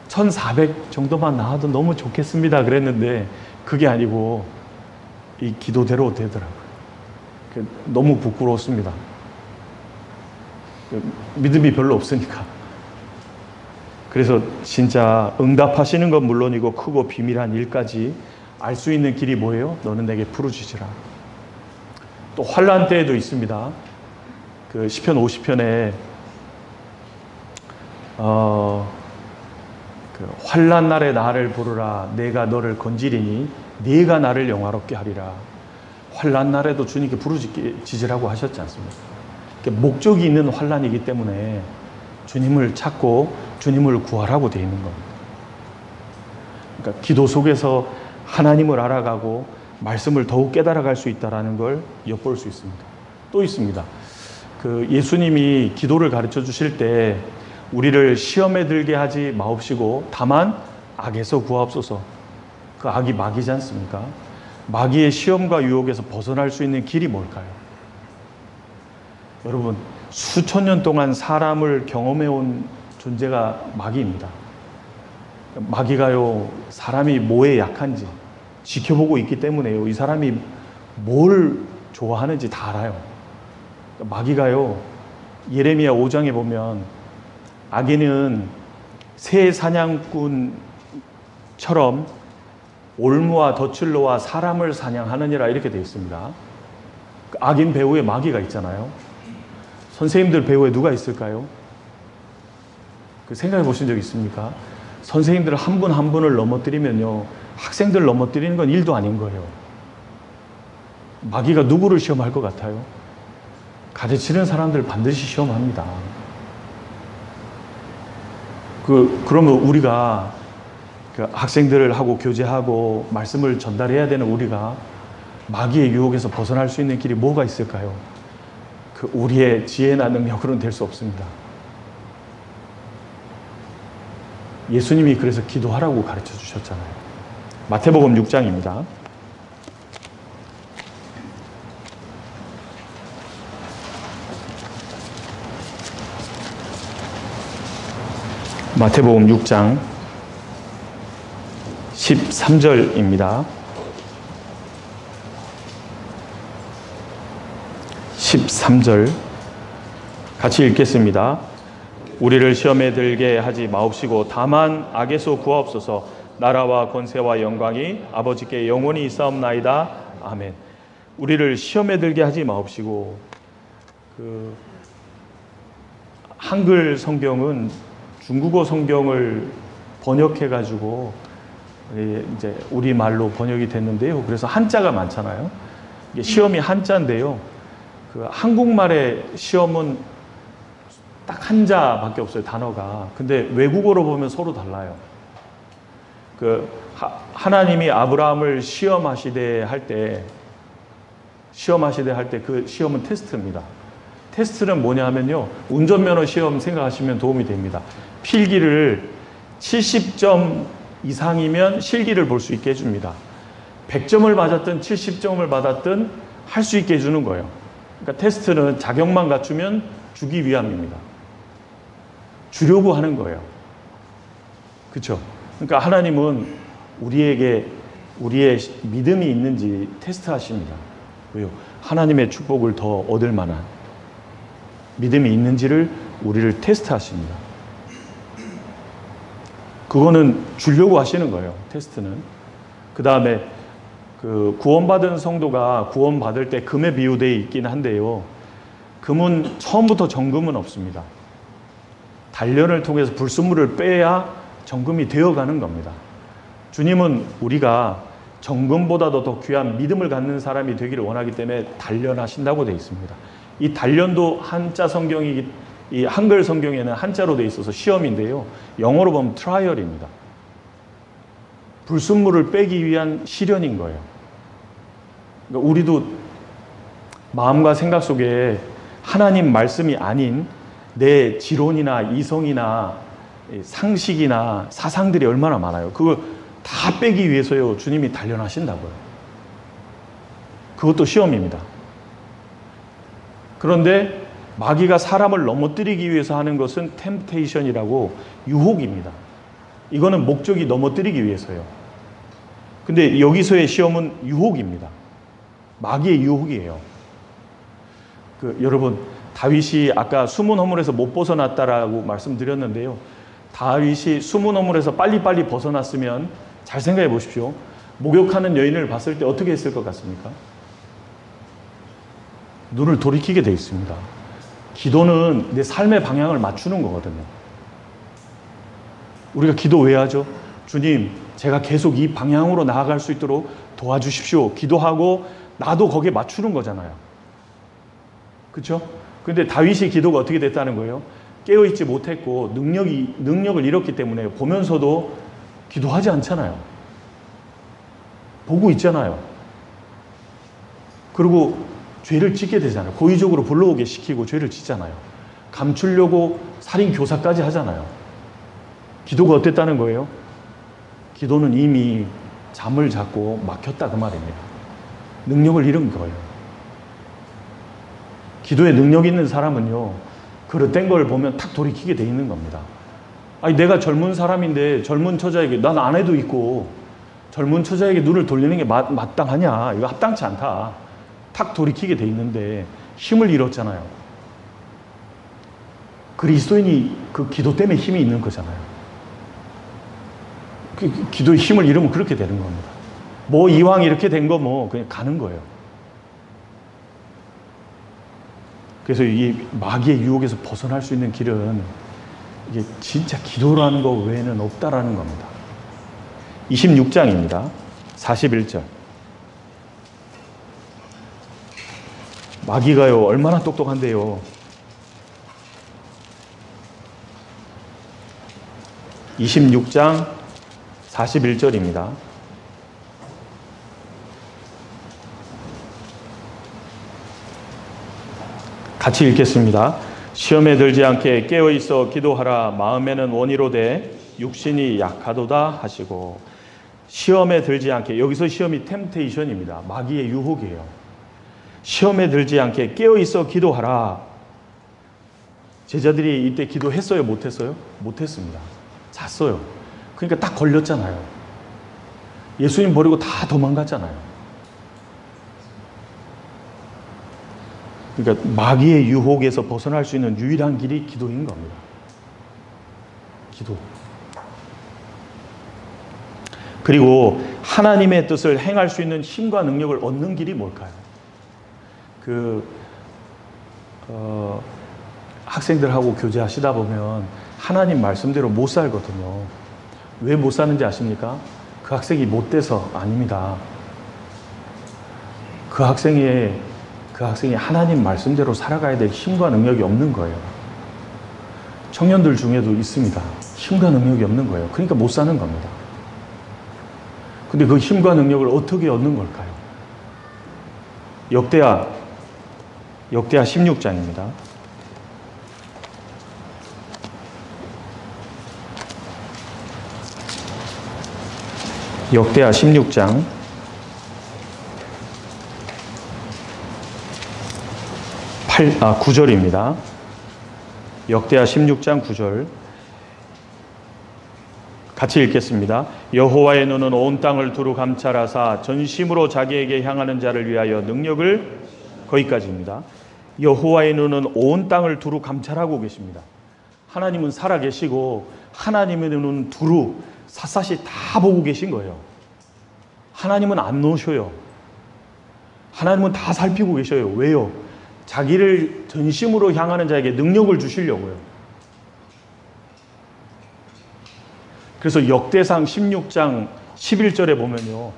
1,400 정도만 나와도 너무 좋겠습니다 그랬는데 그게 아니고 이 기도대로 되더라고요. 너무 부끄러웠습니다. 믿음이 별로 없으니까. 그래서 진짜 응답하시는 건 물론이고 크고 비밀한 일까지 알 수 있는 길이 뭐예요? 너는 내게 부르짖으라. 또 환난 때에도 있습니다. 그 시편 50편에 그 환난 날에 나를 부르라. 내가 너를 건지리니 네가 나를 영화롭게 하리라. 환난 날에도 주님께 부르짖으라고 하셨지 않습니까? 목적이 있는 환난이기 때문에 주님을 찾고 주님을 구하라고 되어 있는 겁니다. 그러니까 기도 속에서 하나님을 알아가고 말씀을 더욱 깨달아갈 수 있다는 걸 엿볼 수 있습니다. 또 있습니다. 그 예수님이 기도를 가르쳐 주실 때 우리를 시험에 들게 하지 마옵시고 다만 악에서 구하옵소서. 그 악이 마귀지 않습니까? 마귀의 시험과 유혹에서 벗어날 수 있는 길이 뭘까요? 여러분, 수천 년 동안 사람을 경험해온 존재가 마귀입니다. 마귀가요, 사람이 뭐에 약한지 지켜보고 있기 때문에요. 이 사람이 뭘 좋아하는지 다 알아요. 마귀가요, 예레미야 5장에 보면 악인은 새 사냥꾼처럼 올무와 덫을로와 사람을 사냥하느니라 이렇게 되어 있습니다. 악인 배후에 마귀가 있잖아요. 선생님들 배후에 누가 있을까요? 생각해 보신 적 있습니까? 선생님들 한 분 한 분을 넘어뜨리면요, 학생들 넘어뜨리는 건 일도 아닌 거예요. 마귀가 누구를 시험할 것 같아요? 가르치는 사람들 반드시 시험합니다. 그러면 우리가 학생들을 하고 교제하고 말씀을 전달해야 되는 우리가 마귀의 유혹에서 벗어날 수 있는 길이 뭐가 있을까요? 우리의 지혜나 능력으로는 될 수 없습니다. 예수님이 그래서 기도하라고 가르쳐 주셨잖아요. 마태복음 6장입니다. 마태복음 6장 13절입니다. 13절 같이 읽겠습니다. 우리를 시험에 들게 하지 마옵시고 다만 악에서 구하옵소서. 나라와 권세와 영광이 아버지께 영원히 있사옵나이다. 아멘. 우리를 시험에 들게 하지 마옵시고, 한글 성경은 중국어 성경을 번역해 가지고 이제 우리 말로 번역이 됐는데요. 그래서 한자가 많잖아요. 이게 시험이 한자인데요. 한국말의 시험은 딱 한자밖에 없어요, 단어가. 근데 외국어로 보면 서로 달라요. 하나님이 아브라함을 시험하시되 할 때 그 시험은 테스트입니다. 테스트는 뭐냐 하면요, 운전면허 시험 생각하시면 도움이 됩니다. 필기를 70점 이상이면 실기를 볼 수 있게 해줍니다. 100점을 맞았든 70점을 받았든 할 수 있게 해주는 거예요. 그러니까 테스트는 자격만 갖추면 주기 위함입니다. 주려고 하는 거예요. 그렇죠? 그러니까 하나님은 우리에게 우리의 믿음이 있는지 테스트하십니다. 왜요? 하나님의 축복을 더 얻을 만한 믿음이 있는지를 우리를 테스트하십니다. 그거는 주려고 하시는 거예요, 테스트는. 그 다음에 구원받은 성도가 구원받을 때 금에 비유되어 있긴 한데요. 금은 처음부터 정금은 없습니다. 단련을 통해서 불순물을 빼야 정금이 되어가는 겁니다. 주님은 우리가 정금보다도 더 귀한 믿음을 갖는 사람이 되기를 원하기 때문에 단련하신다고 되어 있습니다. 이 단련도 한자 성경이, 이 한글 성경에는 한자로 되어 있어서 시험인데요. 영어로 보면 트라이얼입니다. 불순물을 빼기 위한 시련인 거예요. 그러니까 우리도 마음과 생각 속에 하나님 말씀이 아닌 내 지론이나 이성이나 상식이나 사상들이 얼마나 많아요. 그걸 다 빼기 위해서요, 주님이 단련하신다고요. 그것도 시험입니다. 그런데 마귀가 사람을 넘어뜨리기 위해서 하는 것은 템테이션이라고 유혹입니다. 이거는 목적이 넘어뜨리기 위해서요. 근데 여기서의 시험은 유혹입니다. 마귀의 유혹이에요. 여러분, 다윗이 아까 숨은 허물에서 못 벗어났다라고 말씀드렸는데요. 다윗이 숨은 허물에서 빨리빨리 벗어났으면 잘 생각해 보십시오. 목욕하는 여인을 봤을 때 어떻게 했을 것 같습니까? 눈을 돌이키게 돼 있습니다. 기도는 내 삶의 방향을 맞추는 거거든요. 우리가 기도 왜 하죠? 주님, 제가 계속 이 방향으로 나아갈 수 있도록 도와주십시오. 기도하고 나도 거기에 맞추는 거잖아요. 그렇죠? 근데 다윗의 기도가 어떻게 됐다는 거예요? 깨어있지 못했고 능력을 잃었기 때문에 보면서도 기도하지 않잖아요. 보고 있잖아요. 그리고 죄를 짓게 되잖아요. 고의적으로 불러오게 시키고 죄를 짓잖아요. 감추려고 살인 교사까지 하잖아요. 기도가 어땠다는 거예요? 기도는 이미 잠을 잡고 막혔다 그 말입니다. 능력을 잃은 거예요. 기도에 능력 있는 사람은요, 그릇된 걸 보면 탁 돌이키게 돼 있는 겁니다. 아니, 내가 젊은 사람인데 젊은 처자에게, 난 아내도 있고 젊은 처자에게 눈을 돌리는 게 마땅하냐? 이거 합당치 않다. 탁 돌이키게 돼 있는데 힘을 잃었잖아요. 그리스도인이 그 기도 때문에 힘이 있는 거잖아요. 기도의 힘을 잃으면 그렇게 되는 겁니다. 뭐 이왕 이렇게 된 거 뭐 그냥 가는 거예요. 그래서 이 마귀의 유혹에서 벗어날 수 있는 길은 이게 진짜 기도라는 거 외에는 없다라는 겁니다. 26장입니다. 41절. 마귀가요, 얼마나 똑똑한데요. 26장 41절입니다. 같이 읽겠습니다. 시험에 들지 않게 깨어있어 기도하라. 마음에는 원이로되 육신이 약하도다 하시고. 시험에 들지 않게, 여기서 시험이 템테이션입니다. 마귀의 유혹이에요. 시험에 들지 않게 깨어있어 기도하라. 제자들이 이때 기도했어요? 못했어요? 못했습니다. 잤어요. 그러니까 딱 걸렸잖아요. 예수님 버리고 다 도망갔잖아요. 그러니까 마귀의 유혹에서 벗어날 수 있는 유일한 길이 기도인 겁니다. 기도. 그리고 하나님의 뜻을 행할 수 있는 힘과 능력을 얻는 길이 뭘까요? 학생들하고 교제하시다 보면 하나님 말씀대로 못 살거든요. 왜 못 사는지 아십니까? 그 학생이 못돼서 아닙니다. 그 학생이 하나님 말씀대로 살아가야 될 힘과 능력이 없는 거예요. 청년들 중에도 있습니다. 힘과 능력이 없는 거예요. 그러니까 못 사는 겁니다. 근데 그 힘과 능력을 어떻게 얻는 걸까요? 역대하 16장입니다. 역대하 16장 9절입니다. 역대하 16장 9절 같이 읽겠습니다. 여호와의 눈은 온 땅을 두루 감찰하사 전심으로 자기에게 향하는 자를 위하여 능력을, 거기까지입니다. 여호와의 눈은 온 땅을 두루 감찰하고 계십니다. 하나님은 살아계시고 하나님의 눈은 두루 샅샅이 다 보고 계신 거예요. 하나님은 안 놓으셔요. 하나님은 다 살피고 계셔요. 왜요? 자기를 전심으로 향하는 자에게 능력을 주시려고요. 그래서 역대상 16장 11절에 보면요,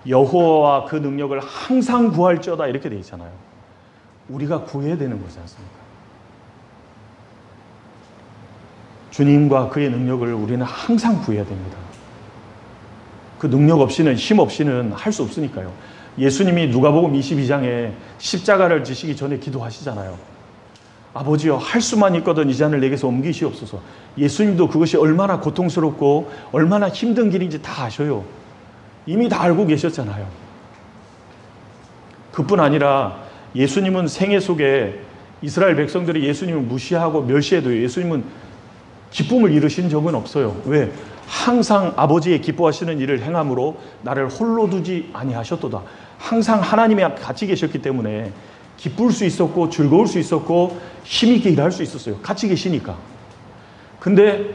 여호와와 그 능력을 항상 구할지어다 이렇게 되어 있잖아요. 우리가 구해야 되는 거지 않습니까? 주님과 그의 능력을 우리는 항상 구해야 됩니다. 그 능력 없이는, 힘 없이는 할 수 없으니까요. 예수님이 누가복음 22장에 십자가를 지시기 전에 기도하시잖아요. 아버지여, 할 수만 있거든 이 잔을 내게서 옮기시옵소서. 예수님도 그것이 얼마나 고통스럽고 얼마나 힘든 길인지 다 아셔요. 이미 다 알고 계셨잖아요. 그뿐 아니라 예수님은 생애 속에 이스라엘 백성들이 예수님을 무시하고 멸시해도 예수님은 기쁨을 잃으신 적은 없어요. 왜? 항상 아버지의 기뻐하시는 일을 행함으로 나를 홀로 두지 아니하셨도다. 항상 하나님이 같이 계셨기 때문에 기쁠 수 있었고 즐거울 수 있었고 힘있게 일할 수 있었어요. 같이 계시니까. 근데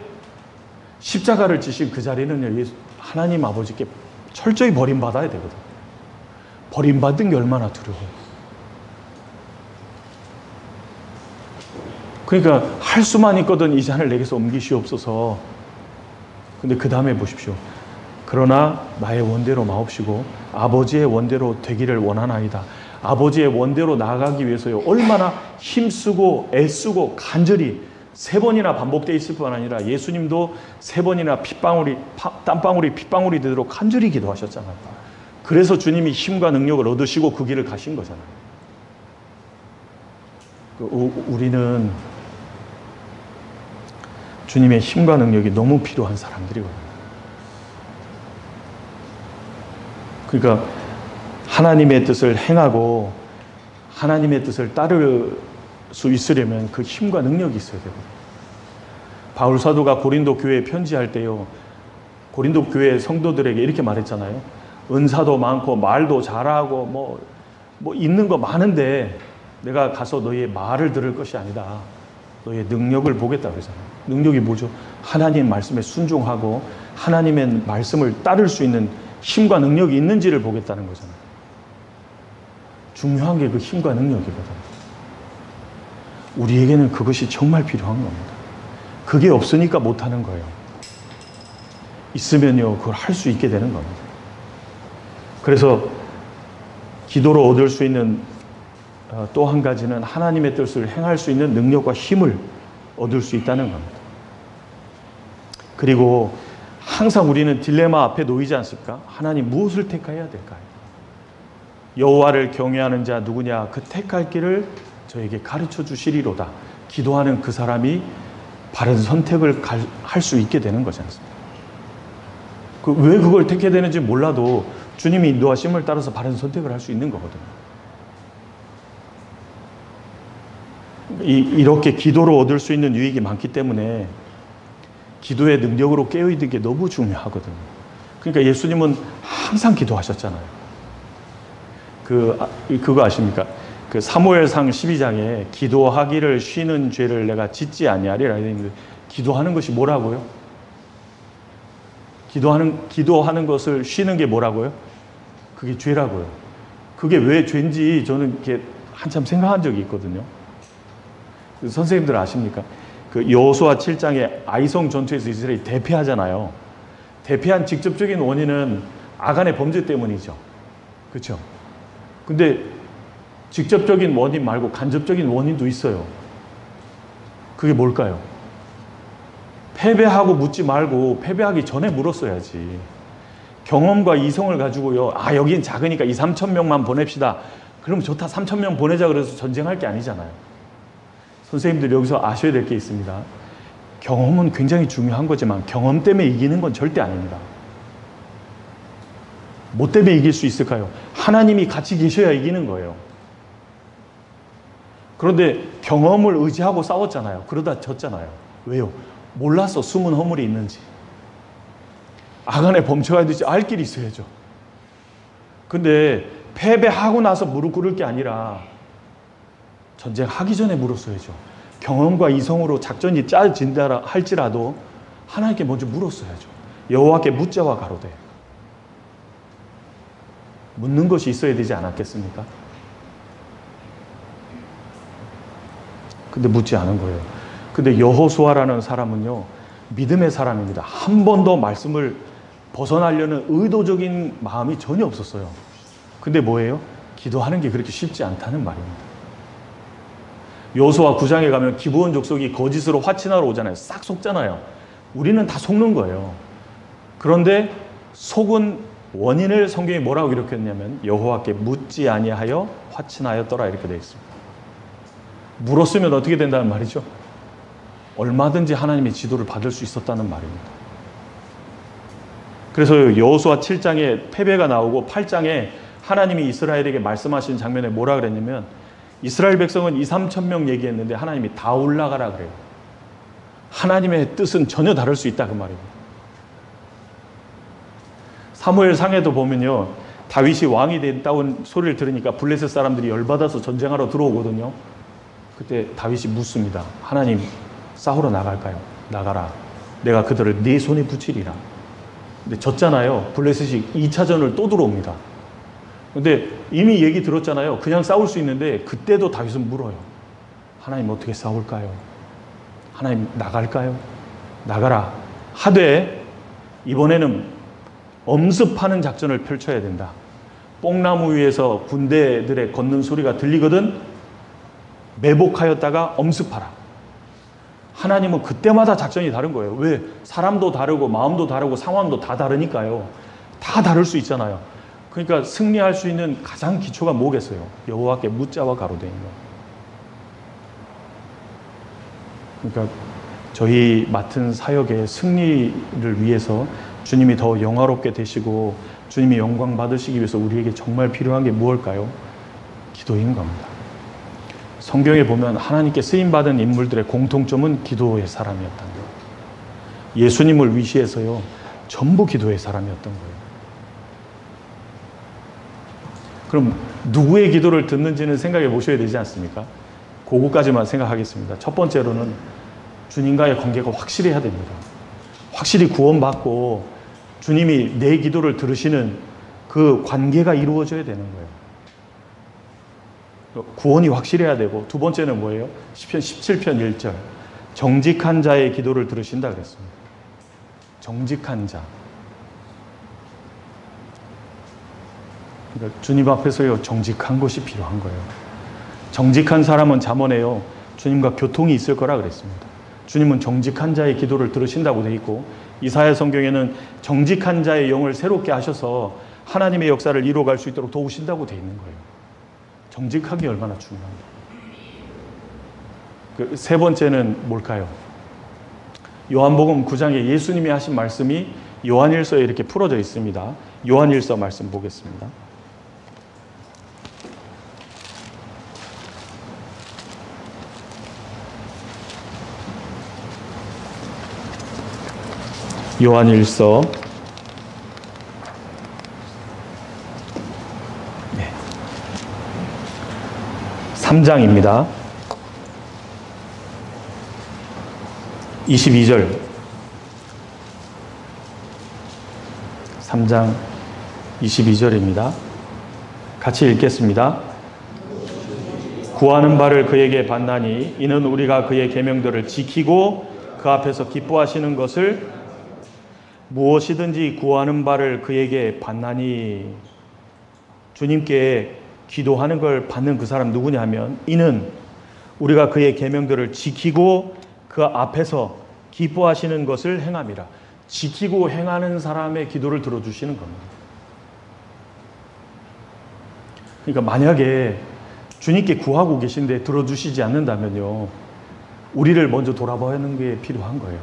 십자가를 지신 그 자리는 하나님 아버지께 철저히 버림받아야 되거든. 버림받은 게 얼마나 두려워요. 그러니까 할 수만 있거든 이 잔을 내게서 옮기시옵소서. 근데 그 다음에 보십시오. 그러나 나의 원대로 마옵시고 아버지의 원대로 되기를 원하나이다. 아버지의 원대로 나아가기 위해서요, 얼마나 힘쓰고 애쓰고 간절히 3번이나 반복되어 있을 뿐 아니라 예수님도 3번이나 땀방울이 핏방울이 되도록 간절히 기도하셨잖아요. 그래서 주님이 힘과 능력을 얻으시고 그 길을 가신 거잖아요. 우리는 주님의 힘과 능력이 너무 필요한 사람들이거든요. 그러니까 하나님의 뜻을 행하고 하나님의 뜻을 따를 수 있으려면 그 힘과 능력이 있어야 되거든요. 바울 사도가 고린도 교회에 편지할 때요, 고린도 교회 성도들에게 이렇게 말했잖아요. 은사도 많고 말도 잘하고 뭐 있는 거 많은데 내가 가서 너희의 말을 들을 것이 아니다. 너희의 능력을 보겠다 그러잖아요. 능력이 뭐죠? 하나님 말씀에 순종하고 하나님의 말씀을 따를 수 있는 힘과 능력이 있는지를 보겠다는 거잖아요. 중요한 게 그 힘과 능력이거든. 우리에게는 그것이 정말 필요한 겁니다. 그게 없으니까 못하는 거예요. 있으면요, 그걸 할 수 있게 되는 겁니다. 그래서 기도로 얻을 수 있는 또 한 가지는 하나님의 뜻을 행할 수 있는 능력과 힘을 얻을 수 있다는 겁니다. 그리고 항상 우리는 딜레마 앞에 놓이지 않습니까? 하나님 무엇을 택해야 될까요? 여호와를 경외하는 자 누구냐? 그 택할 길을 저에게 가르쳐 주시리로다. 기도하는 그 사람이 바른 선택을 할 수 있게 되는 거지 않습니까? 왜 그걸 택해야 되는지 몰라도 주님이 인도하심을 따라서 바른 선택을 할 수 있는 거거든요. 이렇게 기도로 얻을 수 있는 유익이 많기 때문에 기도의 능력으로 깨어있는 게 너무 중요하거든요. 그러니까 예수님은 항상 기도하셨잖아요. 그거 아십니까? 그 사무엘상 12장에 기도하기를 쉬는 죄를 내가 짓지 아니하리라 했는데, 기도하는 것이 뭐라고요? 기도하는 것을 쉬는 게 뭐라고요? 그게 죄라고요. 그게 왜 죄인지 저는 이렇게 한참 생각한 적이 있거든요. 선생님들 아십니까? 그 여호수아 7장에 아이성 전투에서 이스라엘이 대패하잖아요. 대패한 직접적인 원인은 아간의 범죄 때문이죠. 그렇죠? 근데 직접적인 원인 말고 간접적인 원인도 있어요. 그게 뭘까요? 패배하고 묻지 말고 패배하기 전에 물었어야지. 경험과 이성을 가지고요, 여긴 작으니까 2-3천 명만 보냅시다. 그럼 좋다, 3천 명 보내자 그래서 전쟁할 게 아니잖아요. 선생님들 여기서 아셔야 될 게 있습니다. 경험은 굉장히 중요한 거지만 경험 때문에 이기는 건 절대 아닙니다. 뭐 때문에 이길 수 있을까요? 하나님이 같이 계셔야 이기는 거예요. 그런데 경험을 의지하고 싸웠잖아요. 그러다 졌잖아요. 왜요? 몰랐어, 숨은 허물이 있는지. 아간의 범죄가 있는지 알 길이 있어야죠. 근데 패배하고 나서 무릎 꿇을 게 아니라 전쟁하기 전에 물었어야죠. 경험과 이성으로 작전이 짜진다 할지라도 하나님께 먼저 물었어야죠. 여호와께 묻자와 가로되. 묻는 것이 있어야 되지 않았겠습니까? 근데 묻지 않은 거예요. 근데 여호수아라는 사람은요, 믿음의 사람입니다. 한 번도 말씀을 벗어나려는 의도적인 마음이 전혀 없었어요. 근데 뭐예요? 기도하는 게 그렇게 쉽지 않다는 말입니다. 여호수아 9장에 가면 기브온 족속이 거짓으로 화친하러 오잖아요. 싹 속잖아요. 우리는 다 속는 거예요. 그런데 속은 원인을 성경이 뭐라고 기록했냐면 여호와께 묻지 아니하여 화친하였더라 이렇게 되어 있습니다. 물었으면 어떻게 된다는 말이죠? 얼마든지 하나님의 지도를 받을 수 있었다는 말입니다. 그래서 여호수아 7장에 패배가 나오고 8장에 하나님이 이스라엘에게 말씀하신 장면에 뭐라 그랬냐면 이스라엘 백성은 2-3천 명 얘기했는데 하나님이 다 올라가라 그래요. 하나님의 뜻은 전혀 다를 수 있다 그 말입니다. 사무엘 상에도 보면요, 다윗이 왕이 됐다는 소리를 들으니까 블레셋 사람들이 열받아서 전쟁하러 들어오거든요. 그때 다윗이 묻습니다. 하나님, 싸우러 나갈까요? 나가라. 내가 그들을 네 손에 붙이리라. 근데 졌잖아요. 블레셋이 2차전을 또 들어옵니다. 근데 이미 얘기 들었잖아요. 그냥 싸울 수 있는데 그때도 다윗은 물어요. 하나님 어떻게 싸울까요? 하나님 나갈까요? 나가라. 하되 이번에는 엄습하는 작전을 펼쳐야 된다. 뽕나무 위에서 군대들의 걷는 소리가 들리거든 매복하였다가 엄습하라. 하나님은 그때마다 작전이 다른 거예요. 왜? 사람도 다르고 마음도 다르고 상황도 다 다르니까요. 다 다를 수 있잖아요. 그러니까 승리할 수 있는 가장 기초가 뭐겠어요? 여호와께 묻자와 가로되는 거. 그러니까 저희 맡은 사역의 승리를 위해서 주님이 더 영화롭게 되시고 주님이 영광 받으시기 위해서 우리에게 정말 필요한 게 무엇일까요? 기도인 겁니다. 성경에 보면 하나님께 쓰임받은 인물들의 공통점은 기도의 사람이었다는 거예요. 예수님을 위시해서요, 전부 기도의 사람이었던 거예요. 그럼 누구의 기도를 듣는지는 생각해 보셔야 되지 않습니까? 그거까지만 생각하겠습니다. 첫 번째로는 주님과의 관계가 확실해야 됩니다. 확실히 구원받고 주님이 내 기도를 들으시는 그 관계가 이루어져야 되는 거예요. 구원이 확실해야 되고, 두 번째는 뭐예요? 시편 17편 1절. 정직한 자의 기도를 들으신다 그랬습니다. 정직한 자. 그러니까 주님 앞에서요, 정직한 것이 필요한 거예요. 정직한 사람은 잠언에요, 주님과 교통이 있을 거라 그랬습니다. 주님은 정직한 자의 기도를 들으신다고 되어 있고, 이사야 성경에는 정직한 자의 영을 새롭게 하셔서 하나님의 역사를 이루어갈 수 있도록 도우신다고 되어 있는 거예요. 정직하기 얼마나 중요합니다. 세 번째는 뭘까요? 요한복음 9장에 예수님이 하신 말씀이 요한일서에 이렇게 풀어져 있습니다. 요한일서 말씀 보겠습니다. 요한일서 3장입니다. 22절. 3장 22절입니다. 같이 읽겠습니다. 구하는 바를 그에게 받나니 이는 우리가 그의 계명들을 지키고 그 앞에서 기뻐하시는 것을, 무엇이든지 구하는 바를 그에게 받나니, 주님께 기도하는 걸 받는 그 사람 누구냐 하면, 이는 우리가 그의 계명들을 지키고 그 앞에서 기뻐하시는 것을 행함이라. 지키고 행하는 사람의 기도를 들어주시는 겁니다. 그러니까 만약에 주님께 구하고 계신데 들어주시지 않는다면요, 우리를 먼저 돌아보는 게 필요한 거예요.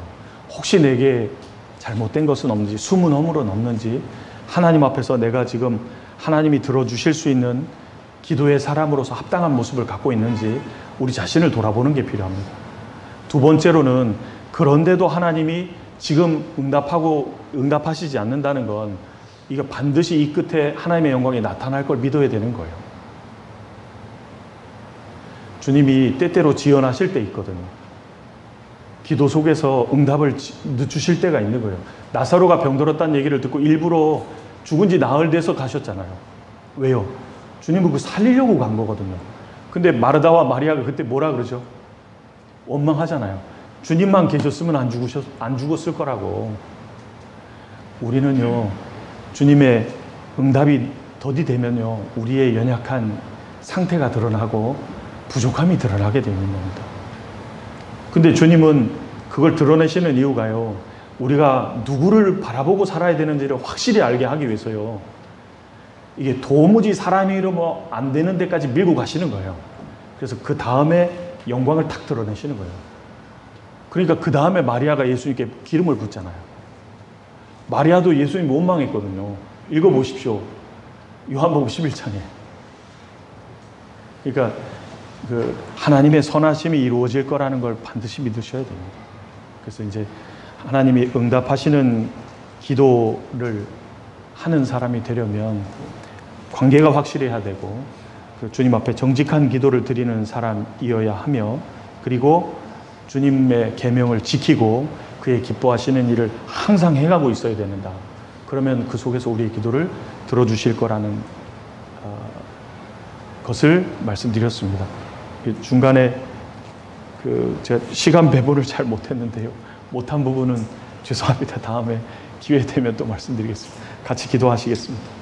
혹시 내게 잘못된 것은 없는지, 숨은 허물은 없는지, 하나님 앞에서 내가 지금 하나님이 들어주실 수 있는 기도의 사람으로서 합당한 모습을 갖고 있는지 우리 자신을 돌아보는 게 필요합니다. 두 번째로는, 그런데도 하나님이 지금 응답하시지 않는다는 건, 이거 반드시 이 끝에 하나님의 영광이 나타날 걸 믿어야 되는 거예요. 주님이 때때로 지연하실 때 있거든요. 기도 속에서 응답을 늦추실 때가 있는 거예요. 나사로가 병들었다는 얘기를 듣고 일부러 죽은 지 나흘 돼서 가셨잖아요. 왜요? 주님은 그 살리려고 간 거거든요. 근데 마르다와 마리아가 그때 뭐라 그러죠? 원망하잖아요. 주님만 계셨으면 안 죽었을 거라고. 우리는요, 주님의 응답이 더디되면요, 우리의 연약한 상태가 드러나고 부족함이 드러나게 되는 겁니다. 근데 주님은 그걸 드러내시는 이유가요, 우리가 누구를 바라보고 살아야 되는지를 확실히 알게 하기 위해서요, 이게 도무지 사람이 이러면 안 되는 데까지 밀고 가시는 거예요. 그래서 그 다음에 영광을 탁 드러내시는 거예요. 그러니까 그 다음에 마리아가 예수님께 기름을 붓잖아요. 마리아도 예수님 원망했거든요. 읽어보십시오. 요한복음 11장에. 그러니까 그 하나님의 선하심이 이루어질 거라는 걸 반드시 믿으셔야 됩니다. 그래서 이제 하나님이 응답하시는 기도를 하는 사람이 되려면 관계가 확실해야 되고, 그 주님 앞에 정직한 기도를 드리는 사람이어야 하며, 그리고 주님의 계명을 지키고 그의 기뻐하시는 일을 항상 해가고 있어야 된다. 그러면 그 속에서 우리의 기도를 들어주실 거라는 것을 말씀드렸습니다. 중간에 제가 시간 배분을 잘 못했는데요, 못한 부분은 죄송합니다. 다음에 기회 되면 또 말씀드리겠습니다. 같이 기도하시겠습니다.